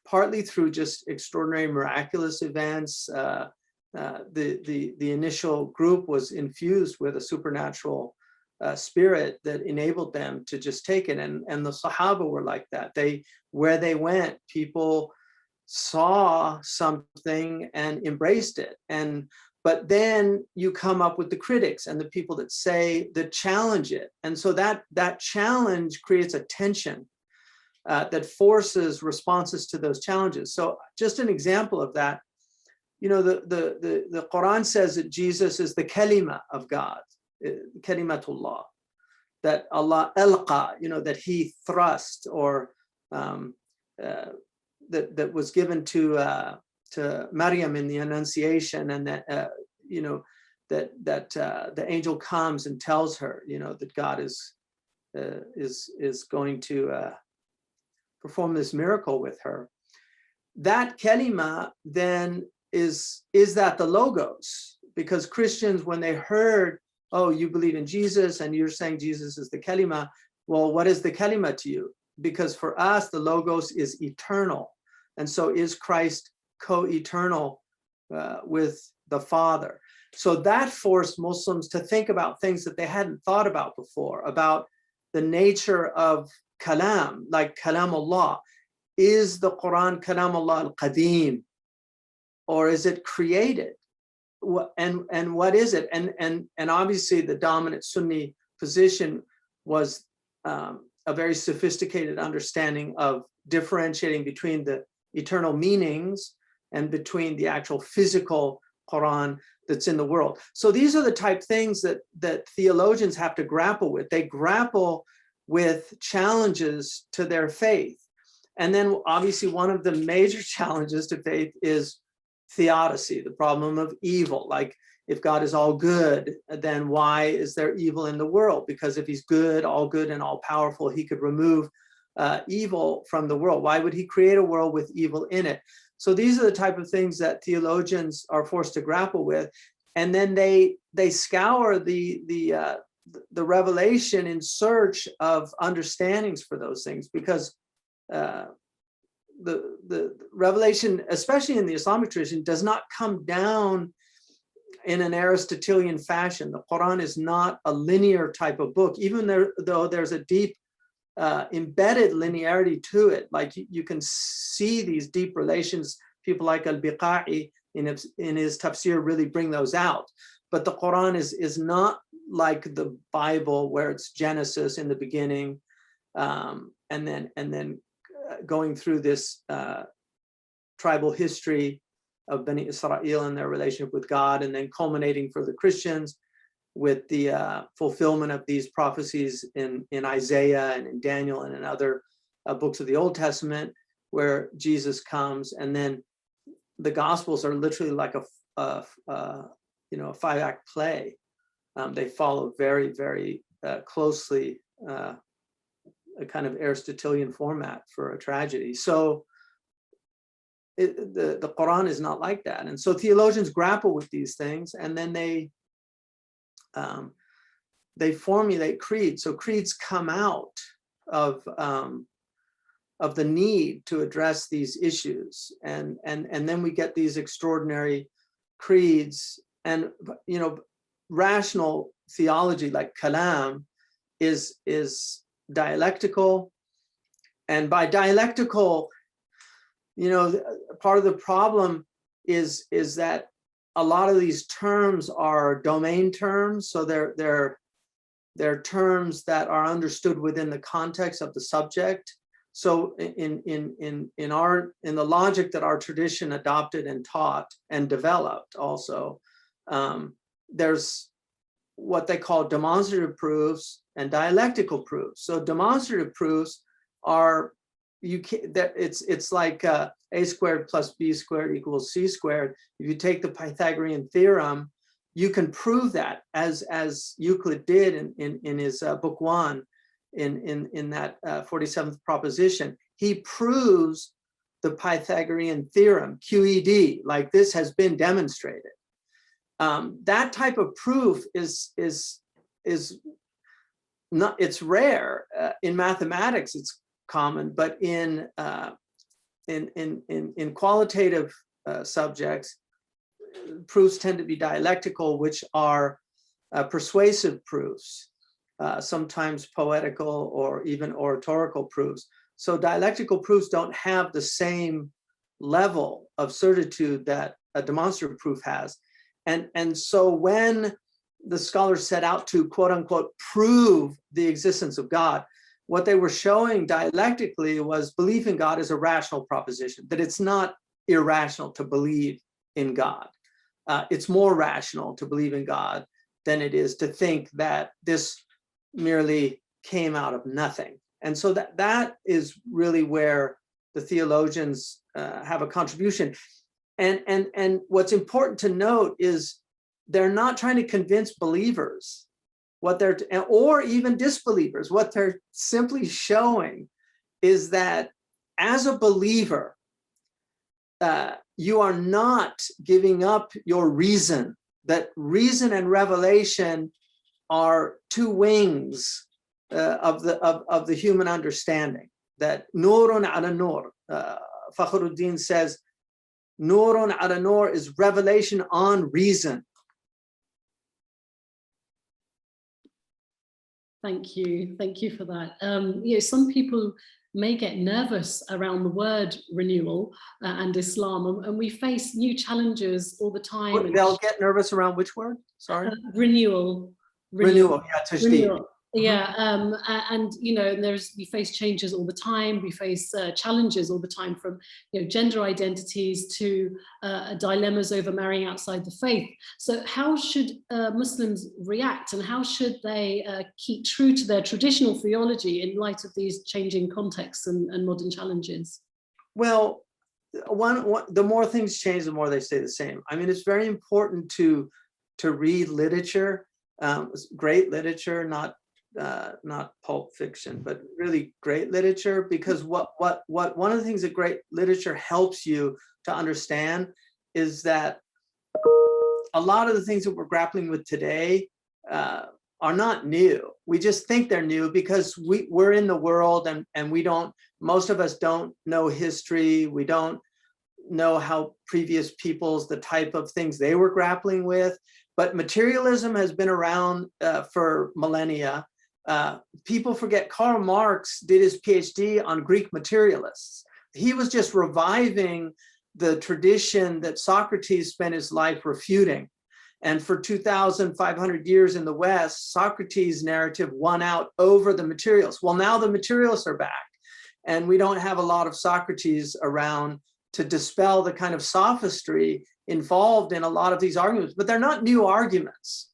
Speaker 1: partly through just extraordinary miraculous events. The initial group was infused with a supernatural spirit that enabled them to just take it, and the Sahaba were like that. Where they went, people saw something and embraced it. But then you come up with the critics and the people that challenge it, and so that challenge creates a tension that forces responses to those challenges. So just an example of that, the Quran says that Jesus is the kalima of God, kalimatullah. that Allah alqa, that he thrust, or that was given to Maryam in the Annunciation, and that that the angel comes and tells her, that God is going to perform this miracle with her. That kalima then is that the logos, because Christians, when they heard, oh, you believe in Jesus and you're saying Jesus is the kalima, well, what is the kalima to you? Because for us, the logos is eternal. And so is Christ co-eternal with the Father. So that forced Muslims to think about things that they hadn't thought about before, about the nature of kalam, like kalam Allah. Is the Quran kalam Allah al-Qadim, or is it created? And what is it? And obviously the dominant Sunni position was a very sophisticated understanding of differentiating between the eternal meanings and between the actual physical Quran that's in the world. So these are the type things that theologians have to grapple with. They grapple with challenges to their faith. And then obviously one of the major challenges to faith is theodicy, the problem of evil. Like, if God is all good, then why is there evil in the world? Because if he's good and all powerful, he could remove evil from the world. Why would he create a world with evil in it? So these are the type of things that theologians are forced to grapple with. And then they scour the revelation in search of understandings for those things, because the revelation, especially in the Islamic tradition, does not come down in an Aristotelian fashion. The Quran is not a linear type of book, even though there's a deep embedded linearity to it. Like you can see these deep relations. People like al-Biqa'i in his tafsir really bring those out. But the Quran is not like the Bible, where it's Genesis in the beginning, and then going through this tribal history of Bani Israel and their relationship with God, and then culminating for the Christians with the fulfillment of these prophecies in Isaiah and in Daniel and in other books of the Old Testament, where Jesus comes. And then the Gospels are literally like a 5-act play. They follow very, very closely a kind of Aristotelian format for a tragedy. So the Quran is not like that. And so theologians grapple with these things, and then they formulate creeds. So creeds come out of the need to address these issues, and then we get these extraordinary creeds. And rational theology, like kalam, is dialectical. And by dialectical, part of the problem is that a lot of these terms are domain terms. So they're terms that are understood within the context of the subject. So in the logic that our tradition adopted and taught and developed also, there's what they call demonstrative proofs and dialectical proofs. So demonstrative proofs are, it's like a squared plus b squared equals c squared. If you take the Pythagorean theorem, you can prove that, as Euclid did in his book 1, in that 47th proposition. He proves the Pythagorean theorem, QED, like this has been demonstrated. That type of proof is not, it's rare. In mathematics it's common, but in qualitative subjects, proofs tend to be dialectical, which are persuasive proofs, sometimes poetical or even oratorical proofs. So dialectical proofs don't have the same level of certitude that a demonstrative proof has. And so when the scholars set out to, quote unquote, prove the existence of God, what they were showing dialectically was belief in God is a rational proposition, that it's not irrational to believe in God. It's more rational to believe in God than it is to think that this merely came out of nothing. And so that is really where the theologians have a contribution. And what's important to note is they're not trying to convince believers or even disbelievers. What they're simply showing is that as a believer, you are not giving up your reason, that reason and revelation are two wings of the human understanding, that nurun ala nur. Fakhruddin says, nurun ala nur is revelation on reason.
Speaker 3: Thank you for that. You know, some people may get nervous around the word renewal and Islam, and we face new challenges all the time.
Speaker 1: They'll get nervous around which word? Sorry.
Speaker 3: Renewal.
Speaker 1: Yeah, tashdid.
Speaker 3: Yeah, and you know, we face changes all the time. We face challenges all the time, from gender identities to dilemmas over marrying outside the faith. So how should Muslims react, and how should they keep true to their traditional theology in light of these changing contexts and modern challenges?
Speaker 1: Well, the more things change, the more they stay the same. I mean, it's very important to read literature, great literature, not pulp fiction, but really great literature, because what one of the things that great literature helps you to understand is that a lot of the things that we're grappling with today are not new. We just think they're new because we're in the world, and most of us don't know history. We don't know how previous peoples, the type of things they were grappling with. But materialism has been around for millennia. People forget Karl Marx did his PhD on Greek materialists. He was just reviving the tradition that Socrates spent his life refuting. And for 2,500 years in the West, Socrates' narrative won out over the materialists. Well, now the materialists are back, and we don't have a lot of Socrates around to dispel the kind of sophistry involved in a lot of these arguments, but they're not new arguments.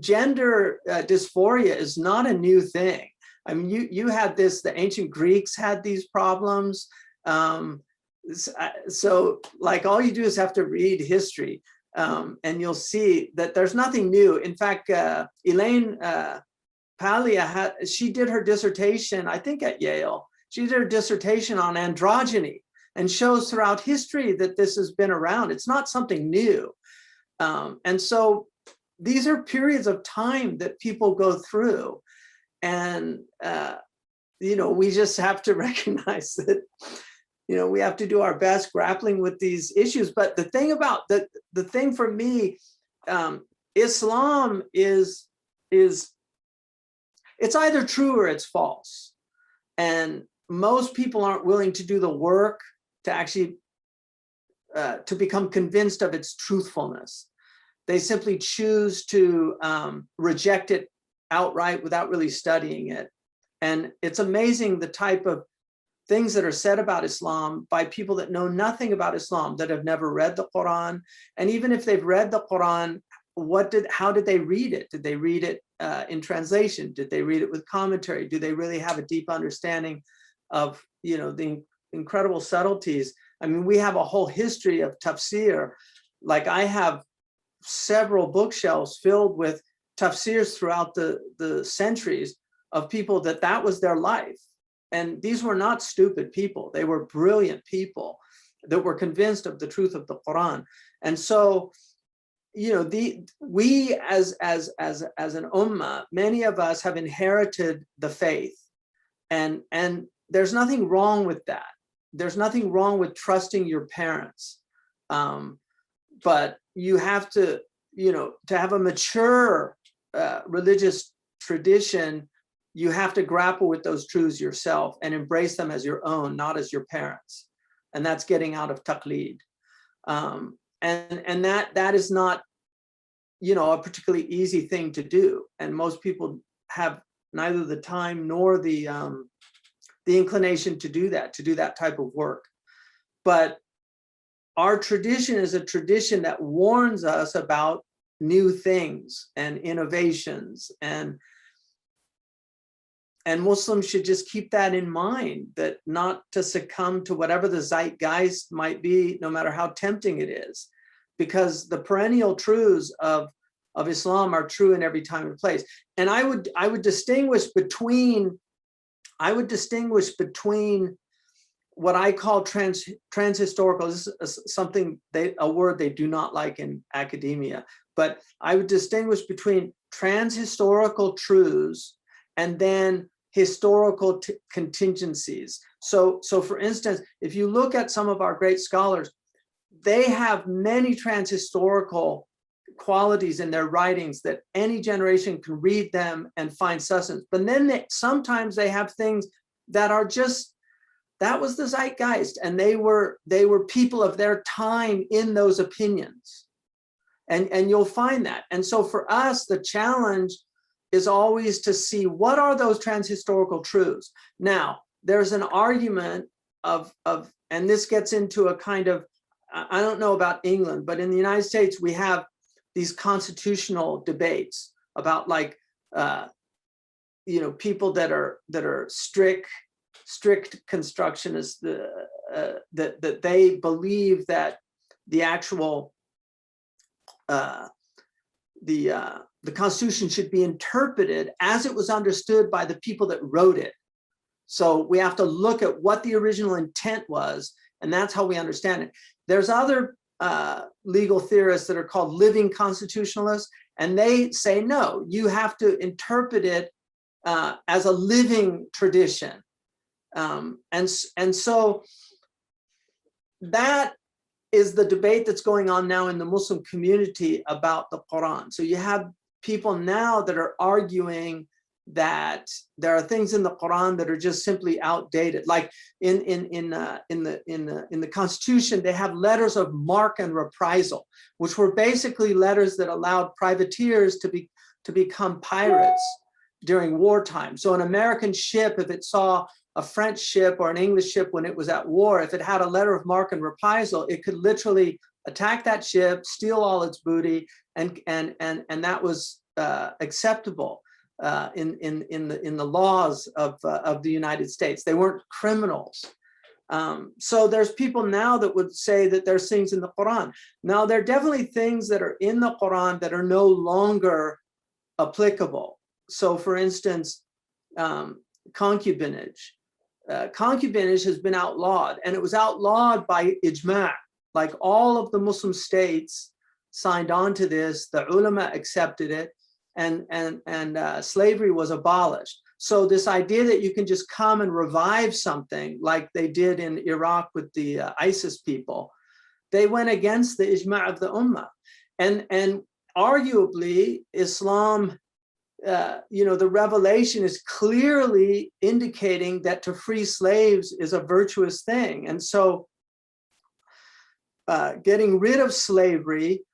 Speaker 1: Gender dysphoria is not a new thing. I mean, you had this, the ancient Greeks had these problems. So like, all you do is have to read history, and you'll see that there's nothing new. In fact, Elaine Paglia, she did her dissertation, I think at Yale, she did her dissertation on androgyny, and shows throughout history that this has been around. It's not something new. And so these are periods of time that people go through. And, we just have to recognize that, we have to do our best grappling with these issues. But the thing about the thing for me, Islam is it's either true or it's false. And most people aren't willing to do the work to actually to become convinced of its truthfulness. They simply choose to reject it outright without really studying it. And it's amazing the type of things that are said about Islam by people that know nothing about Islam, that have never read the Quran. And even if they've read the Quran, how did they read it? Did they read it in translation? Did they read it with commentary? Do they really have a deep understanding of the incredible subtleties? I mean, we have a whole history of tafsir. Like, I have several bookshelves filled with tafsirs throughout the centuries of people that was their life. And these were not stupid people. They were brilliant people that were convinced of the truth of the Quran. And so, we as an ummah, many of us have inherited the faith, and there's nothing wrong with that. There's nothing wrong with trusting your parents. But you have to, to have a mature religious tradition, you have to grapple with those truths yourself and embrace them as your own, not as your parents. And that's getting out of taqlid. And that is not, a particularly easy thing to do. And most people have neither the time nor the inclination to do that type of work. But our tradition is a tradition that warns us about new things and innovations. And Muslims should just keep that in mind, that not to succumb to whatever the zeitgeist might be, no matter how tempting it is, because the perennial truths of Islam are true in every time and place. And I would distinguish between what I call transhistorical. This is something a word they do not like in academia, but I would distinguish between transhistorical truths and then historical contingencies. So for instance, if you look at some of our great scholars, they have many transhistorical qualities in their writings that any generation can read them and find sustenance. But then sometimes they have things that are just, that was the zeitgeist, and they were people of their time in those opinions. And you'll find that. And so for us, the challenge is always to see what are those transhistorical truths. Now, there's an argument of, and this gets into a kind of, I don't know about England, but in the United States, we have these constitutional debates about, like, people that are strict constructionists, that they believe that the actual the Constitution should be interpreted as it was understood by the people that wrote it. So we have to look at what the original intent was, and that's how we understand it. There's other legal theorists that are called living constitutionalists, and they say, no, you have to interpret it as a living tradition. And so that is the debate that's going on now in the Muslim community about the Quran. So you have people now that are arguing that there are things in the Quran that are just simply outdated. Like in the Constitution, they have letters of marque and reprisal, which were basically letters that allowed privateers to become pirates during wartime. So an American ship, if it saw a French ship or an English ship when it was at war, if it had a letter of marque and reprisal, it could literally attack that ship, steal all its booty, and that was acceptable in the laws of the United States. They weren't criminals. So there's people now that would say that there's things in the Quran. Now, there are definitely things that are in the Quran that are no longer applicable. So for instance, concubinage. Concubinage has been outlawed, and it was outlawed by ijma'. Like all of the Muslim states signed on to this, the ulama accepted it, and slavery was abolished. So this idea that you can just come and revive something like they did in Iraq with the ISIS people, they went against the ijma' of the ummah. And arguably Islam, the revelation is clearly indicating that to free slaves is a virtuous thing. And so getting rid of slavery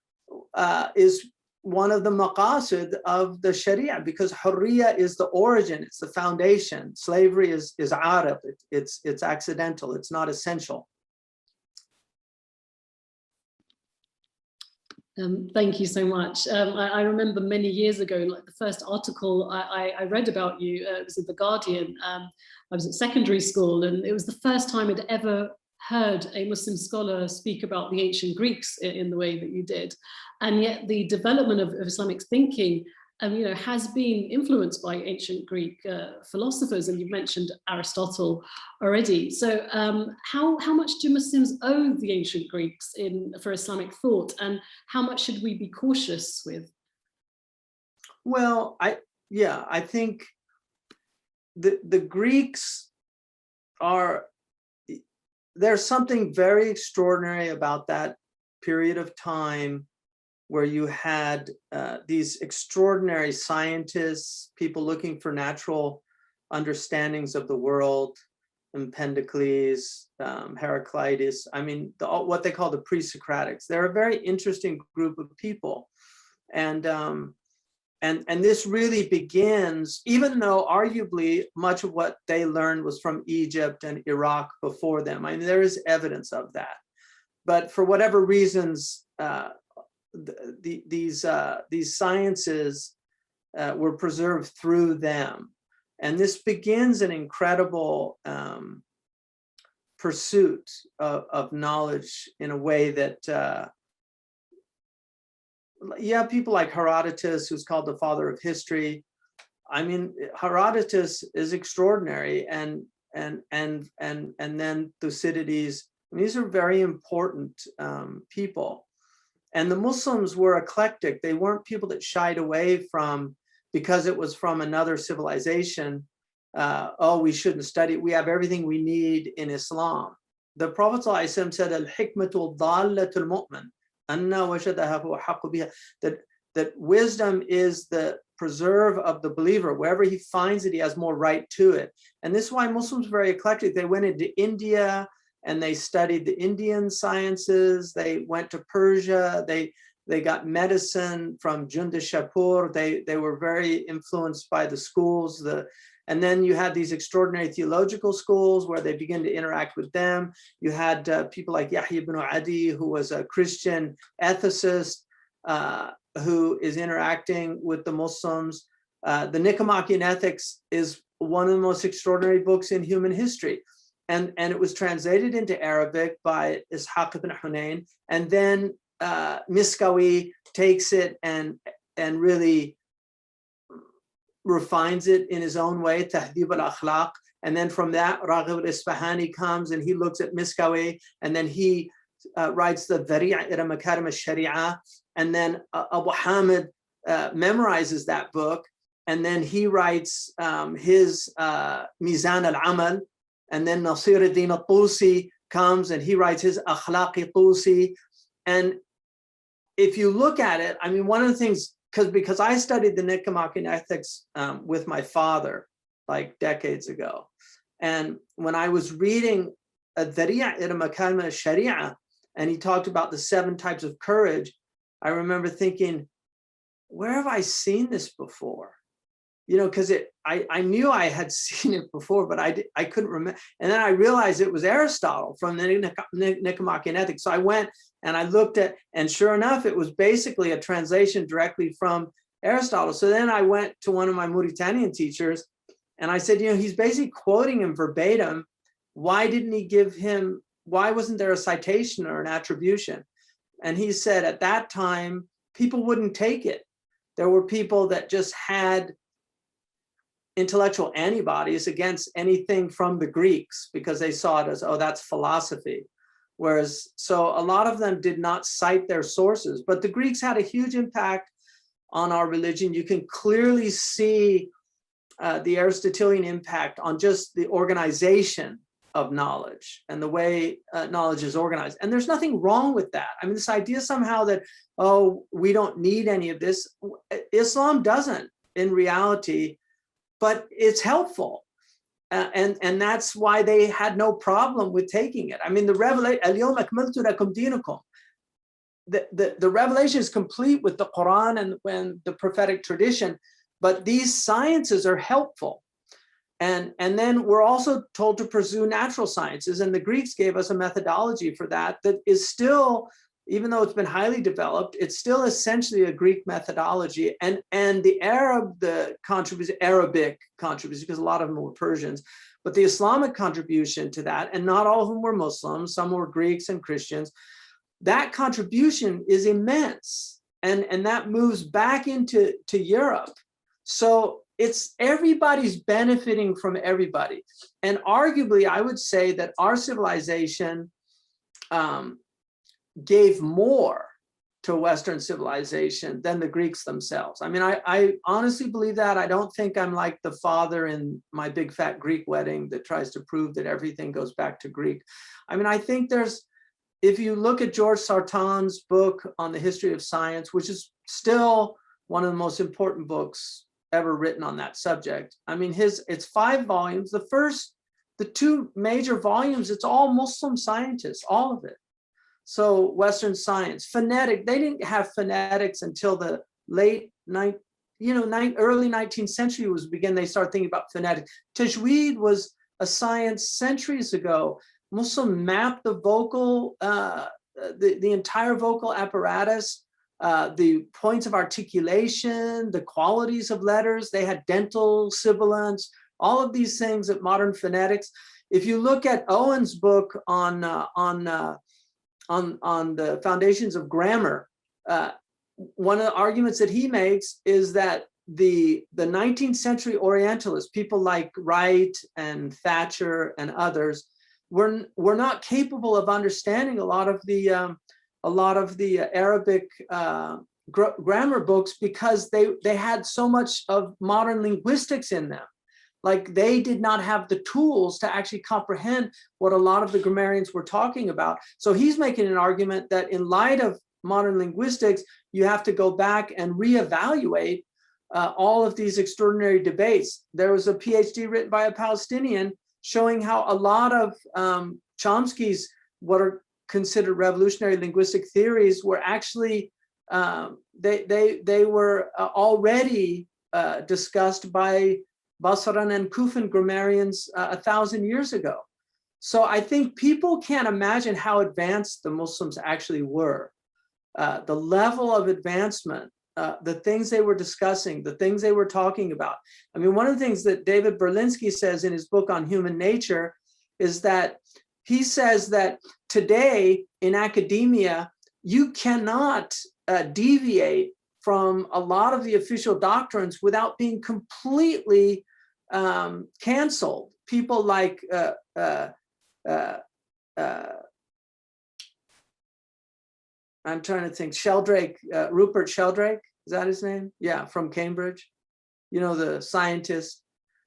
Speaker 1: is one of the maqasid of the Sharia, because hurriya is the origin, it's the foundation. Slavery is arid, it's accidental, it's not essential.
Speaker 3: Thank you so much. I remember many years ago, like the first article I read about you, it was in The Guardian. I was at secondary school, and it was the first time I'd ever heard a Muslim scholar speak about the ancient Greeks in the way that you did. And yet the development of Islamic thinking has been influenced by ancient Greek philosophers, and you've mentioned Aristotle already. So how much do Muslims owe the ancient Greeks for Islamic thought, and how much should we be cautious with?
Speaker 1: Well, I think the Greeks there's something very extraordinary about that period of time, where you had these extraordinary scientists, people looking for natural understandings of the world, Empedocles, Heraclitus, what they call the pre-Socratics. They're a very interesting group of people. And this really begins, even though arguably much of what they learned was from Egypt and Iraq before them. There is evidence of that. But for whatever reasons, these sciences were preserved through them. And this begins an incredible pursuit of knowledge in a way that, yeah, people like Herodotus, who's called the father of history. I mean, Herodotus is extraordinary, and then Thucydides. I mean, these are very important people. And the Muslims were eclectic. They weren't people that shied away from, because it was from another civilization, oh, we shouldn't study. We have everything we need in Islam. The Prophet ﷺ said, al-hikmatu dhallatul mu'min, anna wajadaha huwa haqqu biha, that wisdom is the preserve of the believer. Wherever he finds it, he has more right to it. And this is why Muslims are very eclectic. They went into India and they studied the Indian sciences. They went to Persia. They got medicine from Jund Shapur. They were very influenced by the schools. And then you had these extraordinary theological schools where they begin to interact with them. You had people like Yahya ibn Adi, who was a Christian ethicist, who is interacting with the Muslims. The Nicomachean Ethics is one of the most extraordinary books in human history. And it was translated into Arabic by Ishaq ibn Hunayn. And then Miskawi takes it and really refines it in his own way, Tahdhib al-Akhlaq. And then from that, Raghib al-Isfahani comes and he looks at Miskawi, and then he writes the Dhari' ila Makarim al-Sharia. And then Abu Hamid memorizes that book, and then he writes his Mizan al-Amal. And then Nasir ad-Din al-Tusi comes and he writes his Akhlaqi Tusi. And if you look at it, I mean, one of the things, because I studied the Nicomachean Ethics with my father like decades ago. And when I was reading Dhari' ila Makarim al-Sharia, and he talked about the 7 types of courage, I remember thinking, where have I seen this before? You know, because I knew I had seen it before, but I couldn't remember. And then I realized it was Aristotle from the Nicomachean Ethics. So I went and I looked at, and sure enough, it was basically a translation directly from Aristotle. So then I went to one of my Mauritanian teachers and I said, you know, he's basically quoting him verbatim. Why didn't he give him, why wasn't there a citation or an attribution? And he said at that time, people wouldn't take it. There were people that just had intellectual antibodies against anything from the Greeks because they saw it as, oh, that's philosophy. Whereas, so a lot of them did not cite their sources, but the Greeks had a huge impact on our religion. You can clearly see the Aristotelian impact on just the organization of knowledge and the way knowledge is organized. And there's nothing wrong with that. I mean, this idea somehow that, oh, we don't need any of this. Islam doesn't in reality, but it's helpful. And that's why they had no problem with taking it. I mean, the revelation, al-yawma akmaltu lakum dinakum. The revelation is complete with the Quran and the prophetic tradition, but these sciences are helpful. And then we're also told to pursue natural sciences, and the Greeks gave us a methodology for that is still, even though it's been highly developed, it's still essentially a Greek methodology. And the Arabic contribution, because a lot of them were Persians, but the Islamic contribution to that, and not all of them were Muslims, some were Greeks and Christians, that contribution is immense. And that moves back into Europe. So it's everybody's benefiting from everybody. And arguably, I would say that our civilization gave more to Western civilization than the Greeks themselves. I mean, I honestly believe that. I don't think I'm like the father in My Big Fat Greek Wedding that tries to prove that everything goes back to Greek. I mean, I think there's, if you look at George Sarton's book on the history of science, which is still one of the most important books ever written on that subject. I mean, it's 5 volumes. The 2 major volumes, it's all Muslim scientists, all of it. So Western science, phonetic, they didn't have phonetics until the early 19th century they started thinking about phonetics. Tajweed was a science centuries ago. Muslim mapped the vocal, the entire vocal apparatus, the points of articulation, the qualities of letters. They had dental sibilants, all of these things at modern phonetics. If you look at Owen's book on the foundations of grammar, one of the arguments that he makes is that the 19th century Orientalists, people like Wright and Thatcher and others, were not capable of understanding a lot of the Arabic grammar books because they had so much of modern linguistics in them. Like they did not have the tools to actually comprehend what a lot of the grammarians were talking about. So he's making an argument that in light of modern linguistics, you have to go back and reevaluate all of these extraordinary debates. There was a PhD written by a Palestinian showing how a lot of Chomsky's, what are considered revolutionary linguistic theories, were actually, they were already discussed by Basran and Kufan grammarians 1,000 years ago. So I think people can't imagine how advanced the Muslims actually were. The level of advancement, the things they were discussing, the things they were talking about. I mean, one of the things that David Berlinski says in his book on human nature is that he says that today in academia, you cannot deviate from a lot of the official doctrines without being completely canceled. People like I'm trying to think, Sheldrake, Rupert Sheldrake, is that his name? Yeah, from Cambridge, you know, the scientist.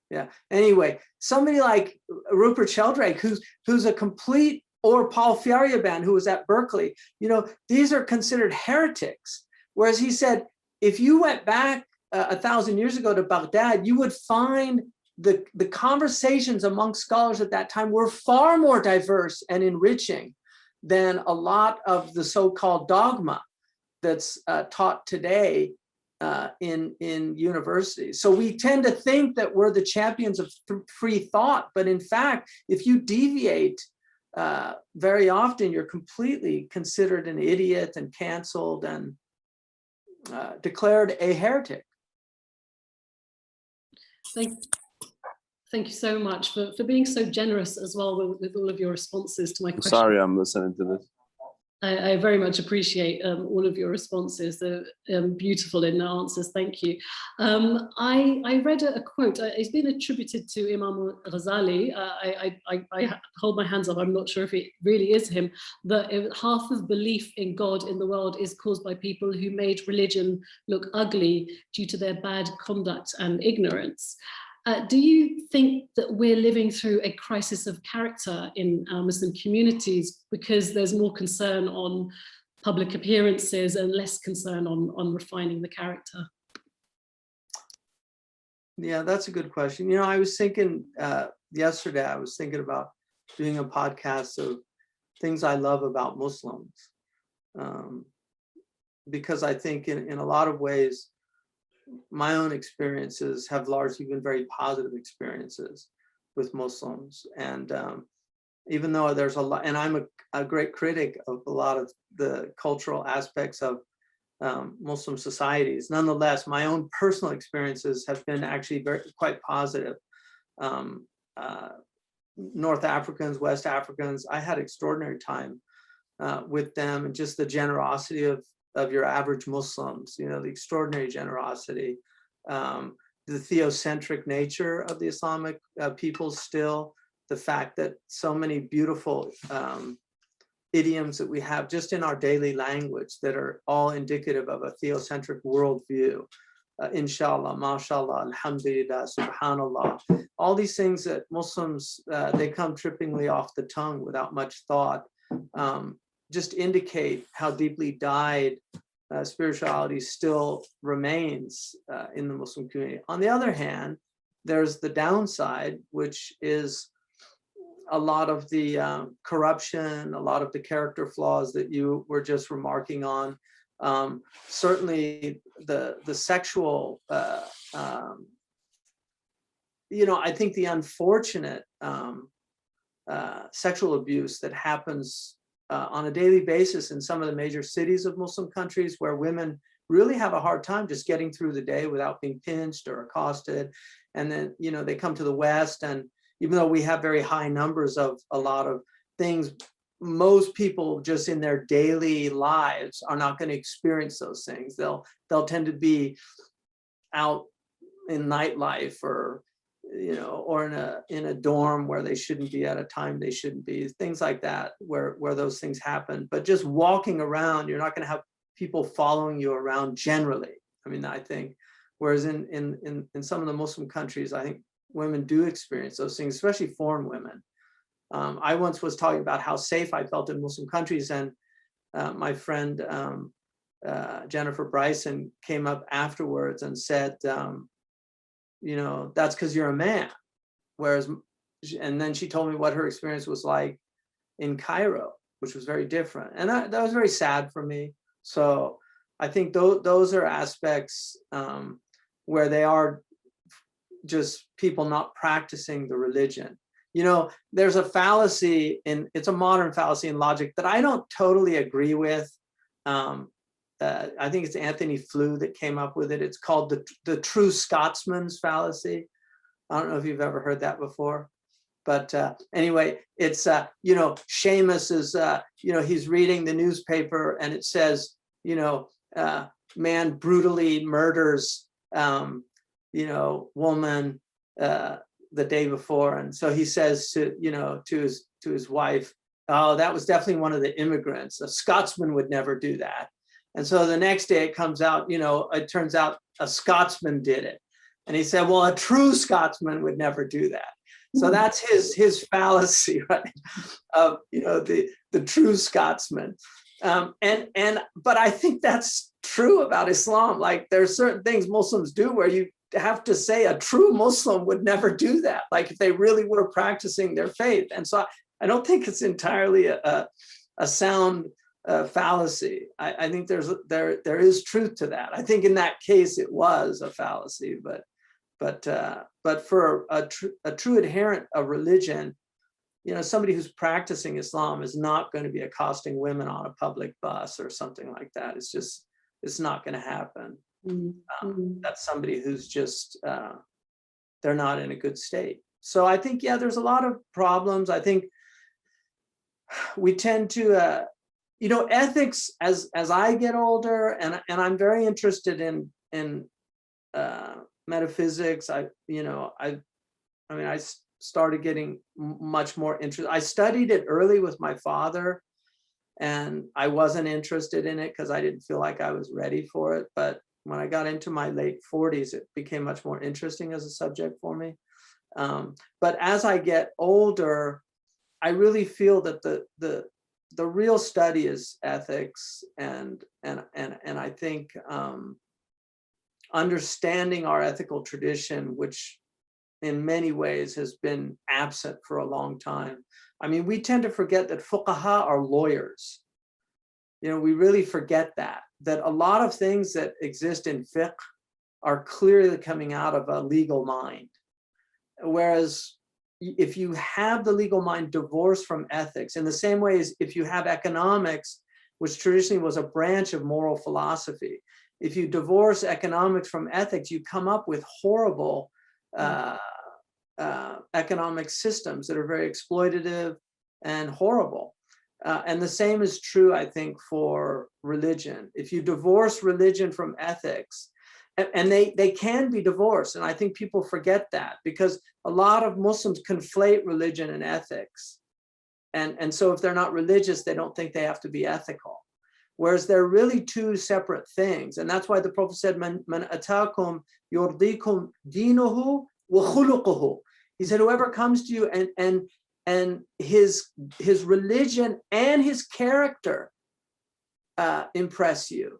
Speaker 1: Yeah, anyway, somebody like Rupert Sheldrake, who's a complete, or Paul Feyerabend, who was at Berkeley, you know, these are considered heretics. Whereas he said, if you went back 1,000 years ago to Baghdad, you would find the conversations among scholars at that time were far more diverse and enriching than a lot of the so-called dogma that's taught today in universities. So we tend to think that we're the champions of free thought, but in fact, if you deviate, very often you're completely considered an idiot and canceled and declared a heretic.
Speaker 3: Thank you so much for being so generous as well with all of your responses to my questions.
Speaker 4: Sorry, I'm listening to this.
Speaker 3: I very much appreciate all of your responses. They're beautiful in the answers. Thank you. I read a quote. It's been attributed to Imam Ghazali. I hold my hands up. I'm not sure if it really is him. That half of belief in God in the world is caused by people who made religion look ugly due to their bad conduct and ignorance. Do you think that we're living through a crisis of character in our Muslim communities because there's more concern on public appearances and less concern on refining the character?
Speaker 1: Yeah, that's a good question. You know, I was thinking yesterday, I was thinking about doing a podcast of things I love about Muslims. Because I think in a lot of ways, my own experiences have largely been very positive experiences with Muslims. And even though there's a lot, and I'm a great critic of a lot of the cultural aspects of Muslim societies, nonetheless, my own personal experiences have been actually quite positive. North Africans, West Africans, I had extraordinary time with them, and just the generosity of your average Muslims, you know, the extraordinary generosity, the theocentric nature of the Islamic peoples still, the fact that so many beautiful idioms that we have just in our daily language that are all indicative of a theocentric worldview. Inshallah, mashallah, alhamdulillah, subhanallah, all these things that Muslims, they come trippingly off the tongue without much thought, just indicate how deeply dyed spirituality still remains in the Muslim community. On the other hand, there's the downside, which is a lot of the corruption, a lot of the character flaws that you were just remarking on. Certainly the sexual, you know, I think the unfortunate sexual abuse that happens on a daily basis in some of the major cities of Muslim countries, where women really have a hard time just getting through the day without being pinched or accosted. And then, you know, they come to the West, and even though we have very high numbers of a lot of things, most people just in their daily lives are not going to experience those things. They'll tend to be out in nightlife, or, you know, or in a dorm where they shouldn't be at a time they shouldn't be, things like that, where those things happen. But just walking around, you're not going to have people following you around generally. I mean, I think, whereas in some of the Muslim countries, I think women do experience those things, especially foreign women. I once was talking about how safe I felt in Muslim countries, and my friend Jennifer Bryson came up afterwards and said, you know, that's because you're a man. Whereas, and then she told me what her experience was like in Cairo, which was very different. And that was very sad for me. So I think those are aspects where they are just people not practicing the religion. You know, there's a fallacy it's a modern fallacy in logic that I don't totally agree with. I think it's Anthony Flew that came up with it. It's called the true Scotsman's fallacy. I don't know if you've ever heard that before, but anyway, it's, you know, Seamus is, you know, he's reading the newspaper and it says, you know, man brutally murders, you know, woman the day before. And so he says to, you know, to his wife, oh, that was definitely one of the immigrants. A Scotsman would never do that. And so the next day it comes out, you know, it turns out a Scotsman did it. And he said, well, a true Scotsman would never do that. So that's his fallacy, right? Of, you know, the true Scotsman. But I think that's true about Islam. Like, there are certain things Muslims do where you have to say a true Muslim would never do that. Like, if they really were practicing their faith. And so I don't think it's entirely a sound fallacy. I think there is truth to that. I think in that case it was a fallacy, but for a true adherent of religion, you know, somebody who's practicing Islam is not going to be accosting women on a public bus or something like that. It's not going to happen. That's somebody who's just they're not in a good state. So I think, yeah, there's a lot of problems. I think we tend to you know, ethics as I get older, and I'm very interested in metaphysics. I started getting much more interested. I studied it early with my father, and I wasn't interested in it because I didn't feel like I was ready for it. But when I got into my late 40s, it became much more interesting as a subject for me. But as I get older, I really feel that the real study is ethics, and I think understanding our ethical tradition, which in many ways has been absent for a long time. I mean, we tend to forget that fuqaha are lawyers. You know, we really forget that a lot of things that exist in fiqh are clearly coming out of a legal mind. Whereas if you have the legal mind divorced from ethics, in the same way as if you have economics, which traditionally was a branch of moral philosophy, if you divorce economics from ethics, you come up with horrible economic systems that are very exploitative and horrible. And the same is true, I think, for religion. If you divorce religion from ethics, and they can be divorced, and I think people forget that, because a lot of Muslims conflate religion and ethics. And so if they're not religious, they don't think they have to be ethical. Whereas they're really two separate things. And that's why the Prophet said, Man atakum yurdikum dinuhu wa khuluquhu. He said, whoever comes to you and his religion and his character impress you,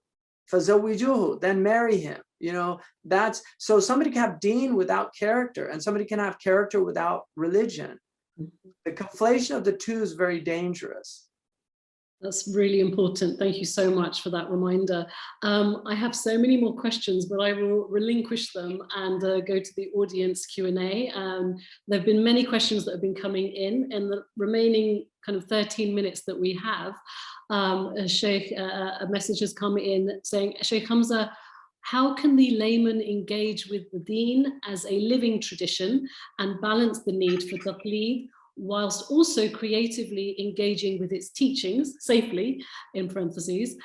Speaker 1: fazawijuhu, then marry him. You know, that's, so somebody can have deen without character, and somebody can have character without religion. The conflation of the two is very dangerous.
Speaker 3: That's really important. Thank you so much for that reminder. I have so many more questions, but I will relinquish them and go to the audience Q&A. There have been many questions that have been coming in the remaining kind of 13 minutes that we have. A message has come in saying, Shaykh Hamza, how can the layman engage with the Deen as a living tradition and balance the need for taqleed, whilst also creatively engaging with its teachings, safely, in parentheses,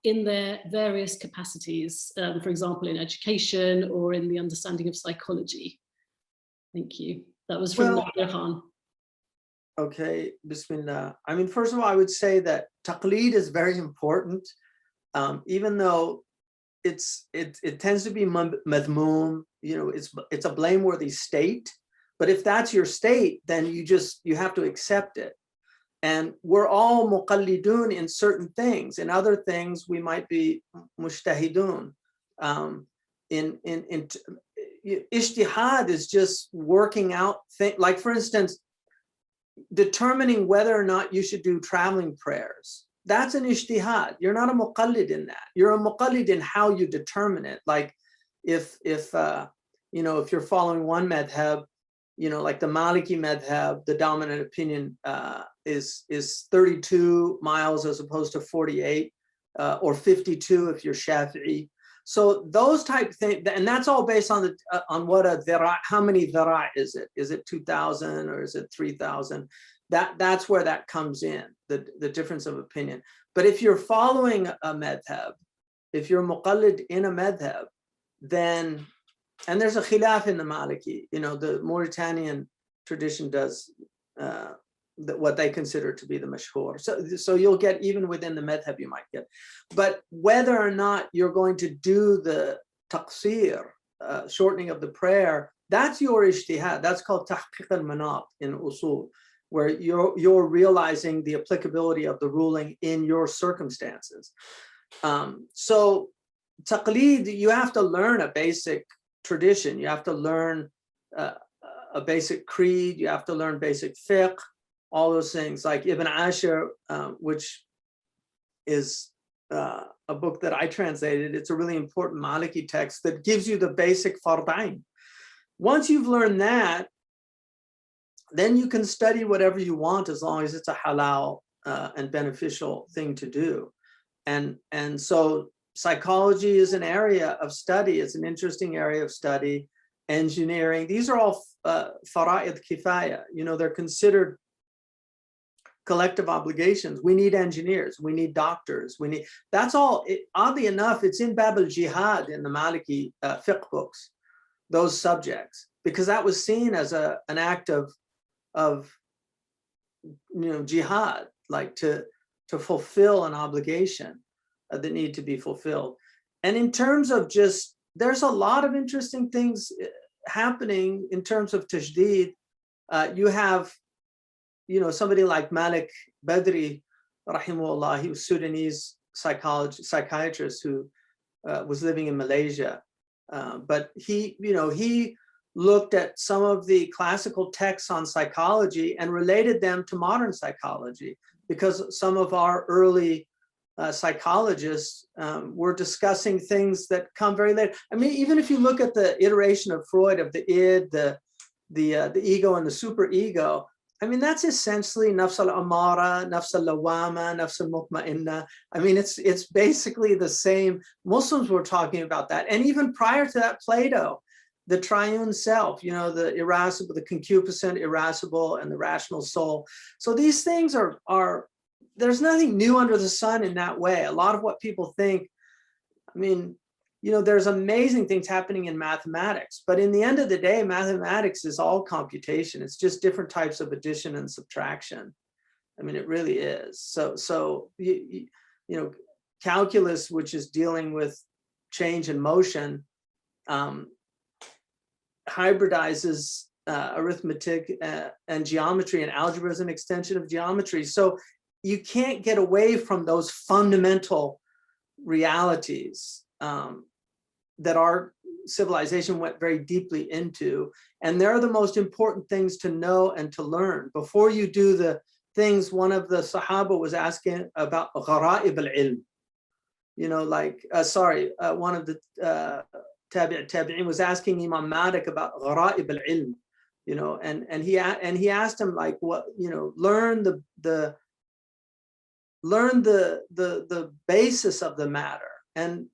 Speaker 3: in their various capacities, for example, in education or in the understanding of psychology? Thank you. That was from Nadia Khan.
Speaker 1: Okay, Bismillah. I mean, first of all, I would say that taqleed is very important, even though it tends to be madmoom, you know, it's a blameworthy state. But if that's your state, then you have to accept it. And we're all muqallidun in certain things. In other things, we might be mujtahidun. Ijtihad is just working out things. Like, for instance, determining whether or not you should do traveling prayers. That's an ijtihad. You're not a muqallid in that. You're a muqallid in how you determine it. Like if you know, if you're following one madhab, you know, like the Maliki madhab, the dominant opinion is 32 miles as opposed to 48, or 52 if you're Shafi'i. So those type of things, and that's all based on what a dhira', how many dhira' is it? Is it 2,000 or is it 3,000? That's where that comes in, the difference of opinion. But if you're following a madhab, if you're muqallid in a madhab, then, and there's a khilaf in the Maliki, you know, the Mauritanian tradition does what they consider to be the mashhur. So you'll get, even within the madhab you might get. But whether or not you're going to do the taqsir, shortening of the prayer, that's your ijtihad. That's called tahqiq al-manat in usul, where you're realizing the applicability of the ruling in your circumstances. So taqleed, you have to learn a basic tradition. You have to learn a basic creed. You have to learn basic fiqh, all those things. Like Ibn Ashir, which is a book that I translated. It's a really important Maliki text that gives you the basic fard'ain. Once you've learned that, then you can study whatever you want as long as it's a halal and beneficial thing to do. And so psychology is an area of study. It's an interesting area of study. Engineering, these are all fara'id kifaya. You know, they're considered collective obligations. We need engineers, we need doctors, we need, that's all. Oddly enough, it's in Bab al-Jihad in the Maliki fiqh books, those subjects, because that was seen as an act of you know, jihad, like to fulfill an obligation that need to be fulfilled. And in terms of just, there's a lot of interesting things happening in terms of tajdeed. You have, you know, somebody like Malik Badri, rahimahullah, he was Sudanese psychiatrist who was living in Malaysia. But he, you know, he looked at some of the classical texts on psychology and related them to modern psychology, because some of our early psychologists were discussing things that come very late. I mean, even if you look at the iteration of Freud of the id, the ego and the superego, I mean, that's essentially nafs al-amara, nafs al-lawama, nafs al-mutma'inna. I mean, it's basically the same. Muslims were talking about that. And even prior to that, Plato, the triune self, you know, the irascible, the concupiscent, irascible, and the rational soul. So these things are there's nothing new under the sun in that way. A lot of what people think, I mean, you know, there's amazing things happening in mathematics, but in the end of the day, mathematics is all computation. It's just different types of addition and subtraction. I mean, it really is. So you know, calculus, which is dealing with change and motion, hybridizes arithmetic and geometry, and algebra is an extension of geometry. So you can't get away from those fundamental realities that our civilization went very deeply into. And they're the most important things to know and to learn before you do the things one of the Sahaba was asking about gharaib al-ilm. You know, like, one of the tabi'in was asking Imam Malik about gharaib al-ilm, you know, and he asked him, like, what, you know, learn the basis of the matter. And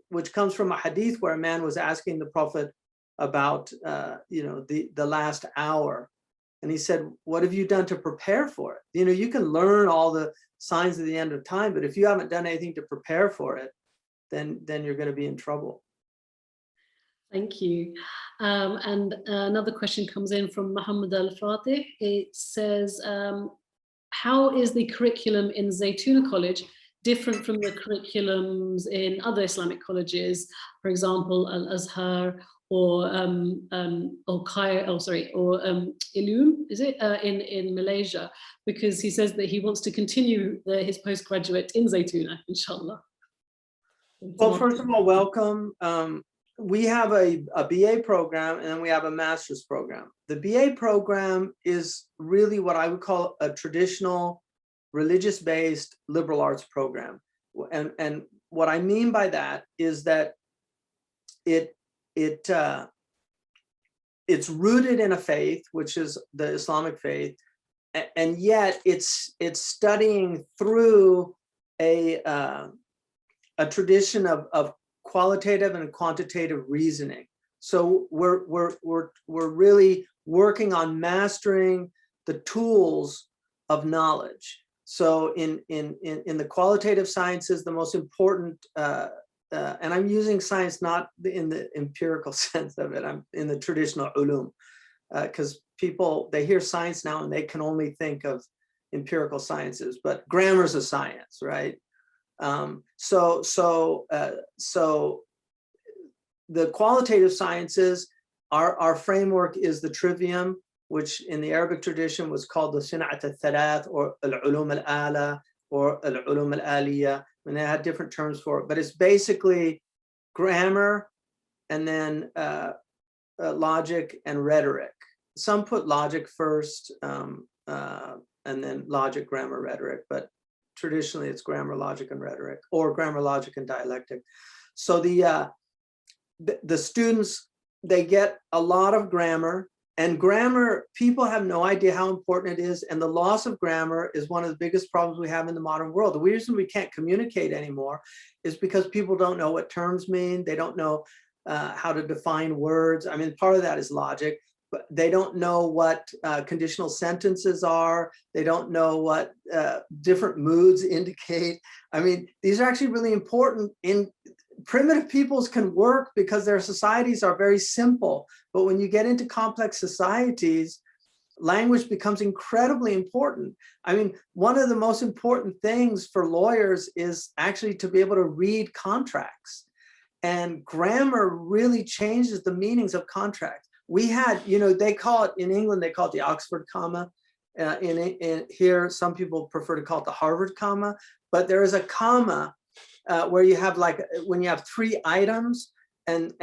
Speaker 1: which comes from a hadith where a man was asking the Prophet about, you know, the last hour. And he said, what have you done to prepare for it? You know, you can learn all the signs of the end of time, but if you haven't done anything to prepare for it, then you're going to be in trouble.
Speaker 3: Thank you. And another question comes in from Muhammad Al-Fatih. It says, how is the curriculum in Zaytuna College different from the curriculums in other Islamic colleges, for example, Al-Azhar or Ilum, is it, in Malaysia? Because he says that he wants to continue his postgraduate in Zaytuna, inshallah.
Speaker 1: Well, first of all, welcome. We have a BA program, and then we have a master's program. The BA program is really what I would call a traditional religious-based liberal arts program. And what I mean by that is that it's rooted in a faith, which is the Islamic faith, and yet it's studying through a tradition of qualitative and quantitative reasoning. So we're really working on mastering the tools of knowledge. So in the qualitative sciences, the most important, and I'm using science not in the empirical sense of it, I'm in the traditional ulum, because people, they hear science now and they can only think of empirical sciences, but grammar is a science, right? So the qualitative sciences, our framework is the trivium, which in the Arabic tradition was called the Sin'at al-Thalath, or al-Ulum al-Ala, or al-Ulum al-Aliyah, and they had different terms for it, but it's basically grammar and then logic and rhetoric. Some put logic first, and then logic, grammar, rhetoric, but traditionally it's grammar, logic, and rhetoric, or grammar, logic, and dialectic. So the students, they get a lot of grammar, and grammar, people have no idea how important it is, and the loss of grammar is one of the biggest problems we have in the modern world. The reason we can't communicate anymore is because people don't know what terms mean, they don't know how to define words. I mean, part of that is logic, but they don't know what conditional sentences are. They don't know what different moods indicate. I mean, these are actually really important. In primitive peoples can work because their societies are very simple. But when you get into complex societies, language becomes incredibly important. I mean, one of the most important things for lawyers is actually to be able to read contracts. And grammar really changes the meanings of contracts. We had, you know, they call it, in England, they call it the Oxford comma. In here, some people prefer to call it the Harvard comma, but there is a comma where you have, like, when you have three items, and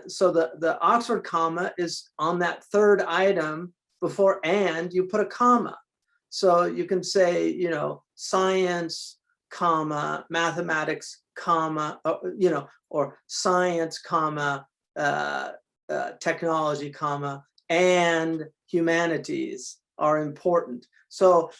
Speaker 1: so the Oxford comma is on that third item before and you put a comma. So you can say, you know, science, comma, mathematics, comma, you know, or science, comma, technology, comma, and humanities are important. So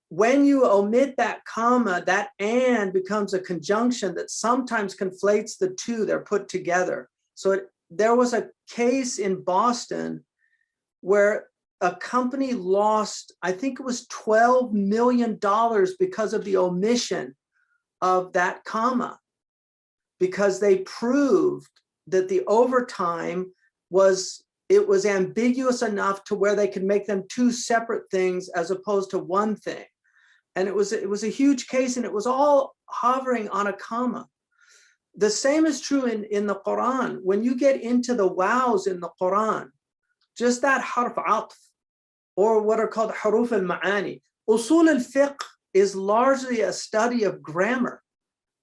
Speaker 1: when you omit that comma, that and becomes a conjunction that sometimes conflates the two, they're put together. So there was a case in Boston where a company lost, I think it was $12 million because of the omission of that comma, because they proved that the overtime was ambiguous enough to where they could make them two separate things as opposed to one thing. And it was a huge case, and it was all hovering on a comma. The same is true in the Quran. When you get into the wows in the Quran, just that harf atf, or what are called huruf al-ma'ani. Usul al-fiqh is largely a study of grammar.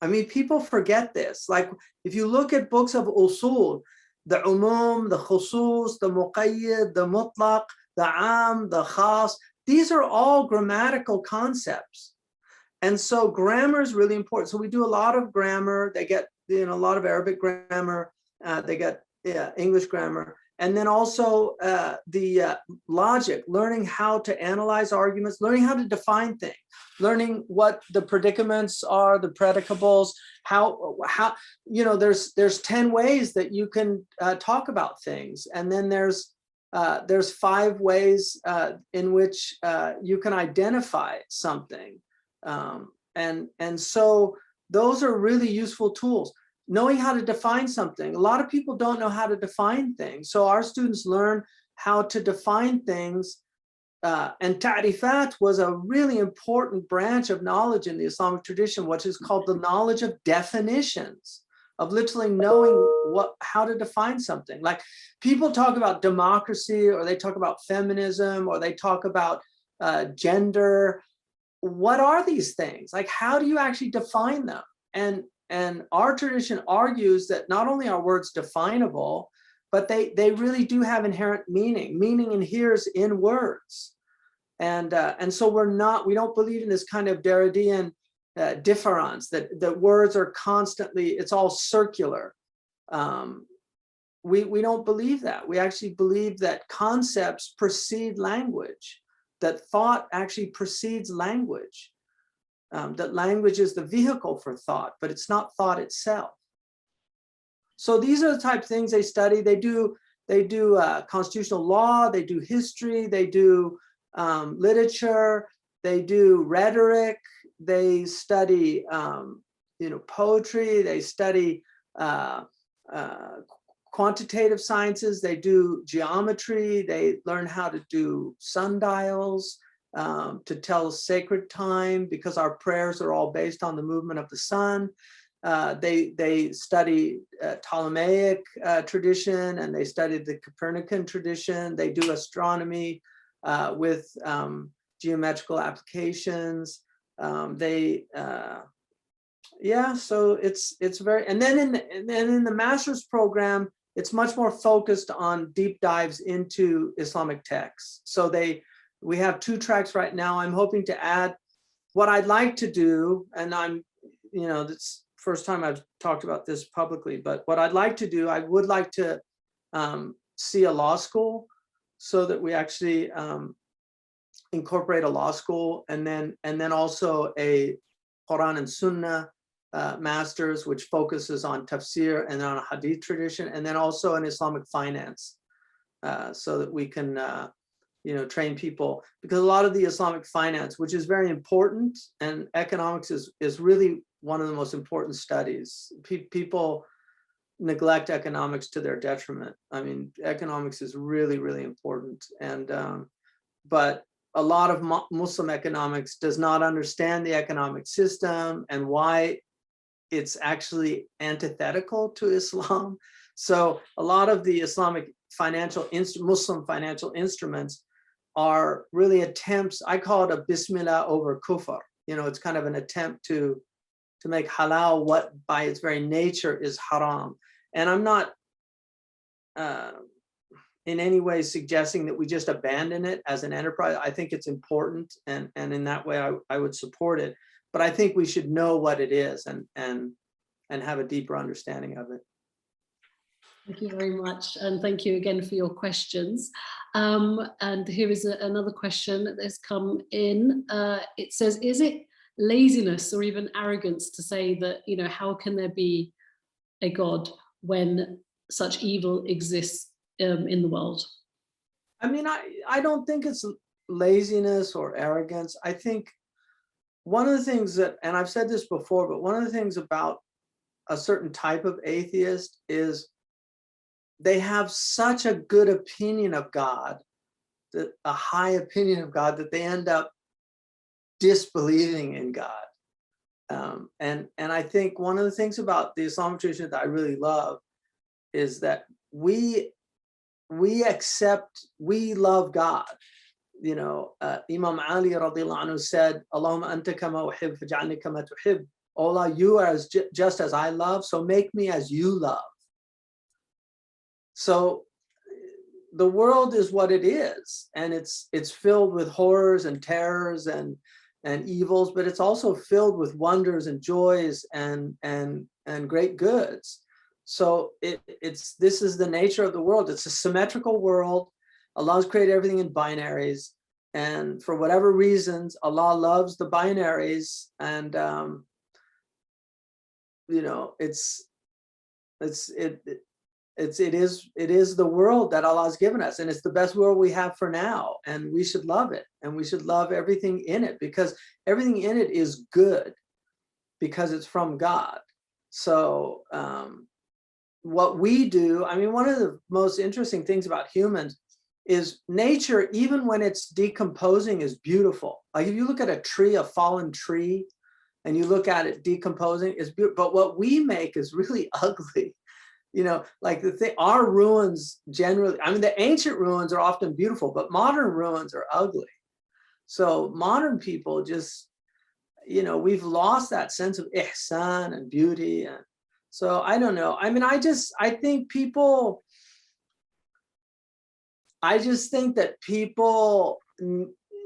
Speaker 1: I mean, people forget this. Like, if you look at books of usul, the umum, the khusus, the muqayyid, the mutlaq, the am, the khas, these are all grammatical concepts. And so grammar is really important. So we do a lot of grammar. They get, a lot of Arabic grammar. They get English grammar. And then also the logic, learning how to analyze arguments, learning how to define things, learning what the predicaments are, the predicables, how there's 10 ways that you can talk about things. And then there's 5 ways in which you can identify something. And so those are really useful tools. Knowing how to define something. A lot of people don't know how to define things. So our students learn how to define things. And ta'rifat was a really important branch of knowledge in the Islamic tradition, which is called the knowledge of definitions, of literally knowing how to define something. Like people talk about democracy, or they talk about feminism, or they talk about gender. What are these things? Like, how do you actually define them? And our tradition argues that not only are words definable, but they really do have inherent meaning. Meaning inheres in words. And so we don't believe in this kind of Derridean difference, that words are constantly, it's all circular. We don't believe that. We actually believe that concepts precede language, that thought actually precedes language. That language is the vehicle for thought, but it's not thought itself. So these are the type of things they study. They do constitutional law, they do history, they do literature, they do rhetoric, they study poetry, they study quantitative sciences, they do geometry, they learn how to do sundials, to tell sacred time, because our prayers are all based on the movement of the sun. They study Ptolemaic tradition, and they study the Copernican tradition. They do astronomy with geometrical applications. So it's very, and then in the master's program, it's much more focused on deep dives into Islamic texts. So we have 2 tracks right now. I'm hoping to add what I'd like to do, and it's first time I've talked about this publicly, but what I'd like to do, I would like to see a law school, so that we actually incorporate a law school, and then also a Quran and Sunnah master's, which focuses on tafsir and on a hadith tradition, and then also an Islamic finance, so that we can train people, because a lot of the Islamic finance, which is very important, and economics is really one of the most important studies. People neglect economics to their detriment. I mean, economics is really, really important. And but a lot of Muslim economics does not understand the economic system and why it's actually antithetical to Islam. So a lot of the Islamic Muslim financial instruments are really attempts, I call it a bismillah over kufr. It's kind of an attempt to make halal what by its very nature is haram. And I'm not in any way suggesting that we just abandon it as an enterprise. I think it's important, and in that way I would support it. But I think we should know what it is and have a deeper understanding of it.
Speaker 3: Thank you very much, and thank you again for your questions. And here is another question that has come in. It says, is it laziness or even arrogance to say that, how can there be a God when such evil exists in the world?
Speaker 1: I mean, I don't think it's laziness or arrogance. I think one of the things that, and I've said this before, but one of the things about a certain type of atheist is they have such a good opinion of God, a high opinion of God, that they end up disbelieving in God. And I think one of the things about the Islamic tradition that I really love is that we love God. Imam Ali radiallahu anhu said, Allahumma anta kama uhib faj'alni kama tuhib. Oh Allah, you are just as I love, so make me as you love. So the world is what it is, and it's filled with horrors and terrors and evils, but it's also filled with wonders and joys and great goods. So this is the nature of the world. It's a symmetrical world. Allah's created everything in binaries, and for whatever reasons, Allah loves the binaries, and you know, it is the world that Allah has given us, and it's the best world we have for now, and we should love it, and we should love everything in it, because everything in it is good because it's from God. So what we do, I mean, one of the most interesting things about humans is nature, even when it's decomposing, is beautiful. Like if you look at a tree, a fallen tree, and you look at it decomposing, it's beautiful. But what we make is really ugly. You know, like our ruins generally, I mean, the ancient ruins are often beautiful, but modern ruins are ugly. So modern people just, you know, we've lost that sense of ihsan and beauty. And so I don't know. I mean, I just think that people,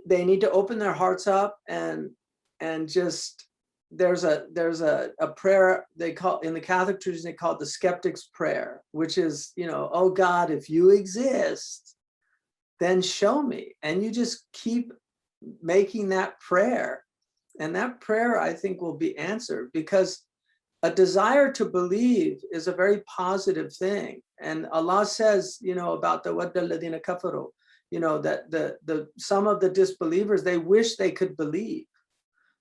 Speaker 1: they need to open their hearts up and just, there's a prayer they call, in the Catholic tradition, they call it the skeptic's prayer, which is, you know, oh God, if you exist, then show me. And you just keep making that prayer. And that prayer, I think, will be answered, because a desire to believe is a very positive thing. And Allah says, you know, about the wadda alladhina kafaru, you know, that some of the disbelievers, they wish they could believe.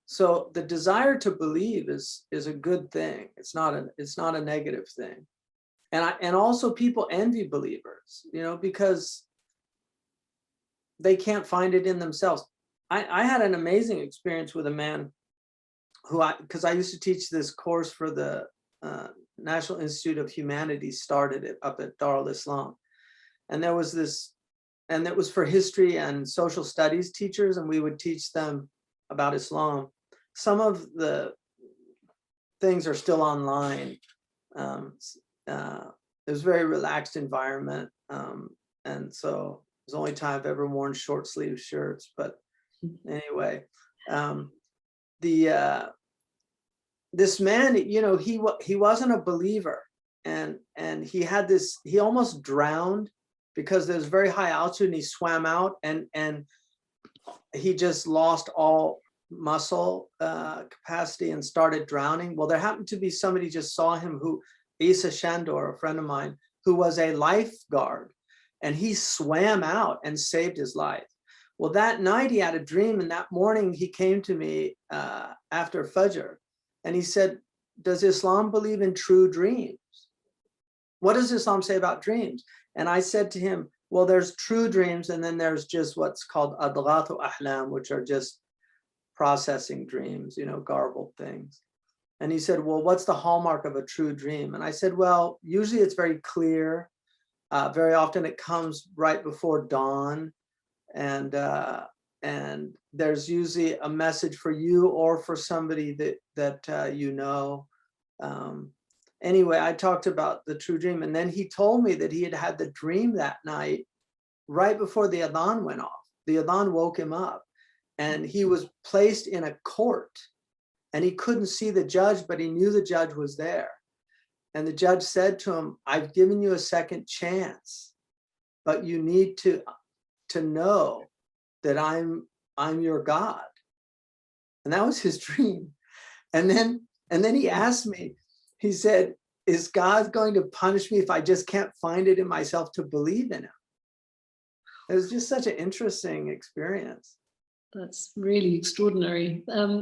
Speaker 1: So the desire to believe is a good thing. It's not a negative thing. And also people envy believers, you know, because they can't find it in themselves. I had an amazing experience with a man who because I used to teach this course for the National Institute of Humanities, started it up at Dar al-Islam. And there was this, and it was for history and social studies teachers, and we would teach them about Islam. Some of the things are still online. It was a very relaxed environment. And so it was the only time I've ever worn short sleeve shirts. But anyway, this man, you know, he wasn't a believer, and he had this, he almost drowned because there's very high altitude, and he swam out, and he just lost all muscle capacity and started drowning. Well, there happened to be somebody just saw him, who, Isa Shandor, a friend of mine, who was a lifeguard, and he swam out and saved his life. Well, that night he had a dream, and that morning he came to me after Fajr, and he said, does Islam believe in true dreams? What does Islam say about dreams? And I said to him, well, there's true dreams, and then there's just what's called adghathu ahlam, which are just processing dreams, you know, garbled things. And he said, well, what's the hallmark of a true dream? And I said, well, usually it's very clear. Very often it comes right before dawn. And there's usually a message for you or for somebody that you know. Anyway, I talked about the true dream, and then he told me that he had had the dream that night right before the adhan went off. The adhan woke him up, and he was placed in a court, and he couldn't see the judge, but he knew the judge was there. And the judge said to him, I've given you a second chance, but you need to know that I'm your God. And that was his dream. And then he asked me, he said, is God going to punish me if I just can't find it in myself to believe in him? It was just such an interesting experience.
Speaker 3: That's really extraordinary.
Speaker 1: Yeah,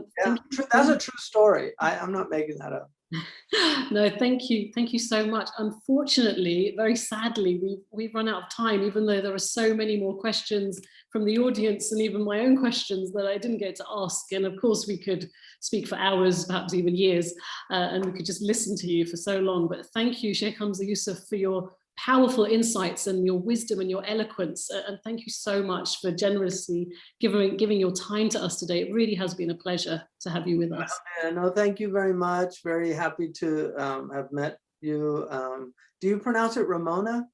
Speaker 1: that's a true story. I'm not making that up.
Speaker 3: No, thank you so much. Unfortunately, very sadly, we've run out of time, even though there are so many more questions from the audience, and even my own questions that I didn't get to ask. And of course we could speak for hours, perhaps even years, and we could just listen to you for so long. But thank you, Shaykh Hamza Yusuf, for your powerful insights and your wisdom and your eloquence, and thank you so much for generously giving your time to us today. It really has been a pleasure to have you with us.
Speaker 1: No, thank you very much. Very happy to have met you. Do you pronounce it Ramona?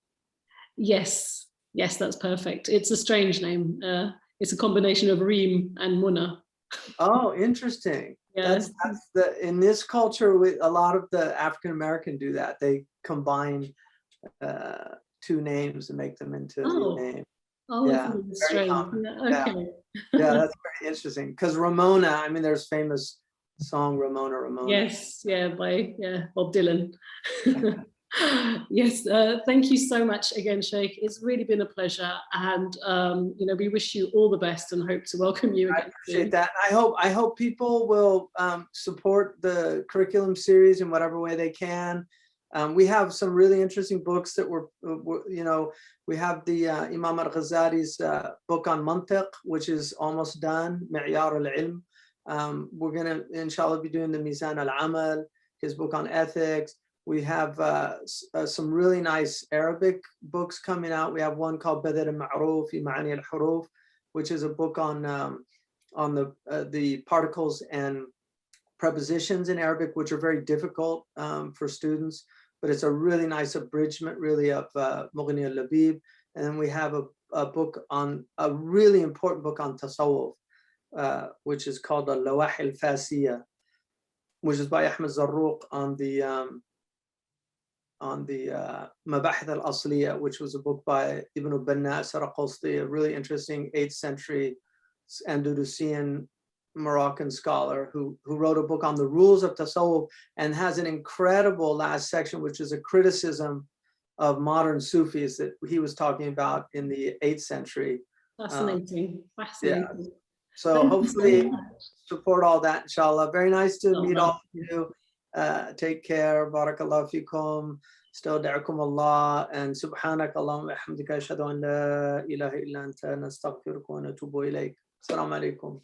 Speaker 3: Yes.
Speaker 4: Yes, that's perfect. It's a strange name. It's a combination of Reem and Muna.
Speaker 1: Oh, interesting.
Speaker 4: Yeah.
Speaker 1: That's in this culture, a lot of the African American do that. They combine two names and make them into a new name.
Speaker 4: Oh,
Speaker 1: yeah,
Speaker 4: that's strange. Okay.
Speaker 1: Yeah, that's very interesting. Because Ramona, I mean, there's famous song Ramona, Ramona.
Speaker 4: Yes, yeah, by Bob Dylan. Yes, thank you so much again, Sheikh. It's really been a pleasure, and you know, we wish you all the best and hope to welcome you again.
Speaker 1: I appreciate that. I hope people will support the curriculum series in whatever way they can. We have some really interesting books that you know, we have the Imam al-Ghazali's book on mantiq, which is almost done, Mi'yar al-Ilm. We're gonna, inshallah, be doing the Mizan al-Amal, his book on ethics. We have some really nice Arabic books coming out. We have one called Badr al-Ma'ruf fi Ma'ani al-Huruf, which is a book on the particles and prepositions in Arabic, which are very difficult for students. But it's a really nice abridgment, really, of Mughni al-Labib. And then we have a book on, a really important book on Tasawwuf, which is called Al-Lawah al-Fasiyah, which is by Ahmed Zarruq on the Mabahith al-Asliya, which was a book by Ibn Banna Saraqosti, a really interesting 8th century Andalusian Moroccan scholar who wrote a book on the rules of Tasawwuf, and has an incredible last section, which is a criticism of modern Sufis that he was talking about in the 8th century.
Speaker 4: Fascinating, fascinating.
Speaker 1: Yeah. So hopefully support all that, inshallah. Very nice to meet all of you. Take care. Barakallahu fikum. استودعكم الله and سبحانك اللهم وبحمدك أشهد أن لا إله إلا أنت نستغفرك ونتوب إليك. السلام عليكم.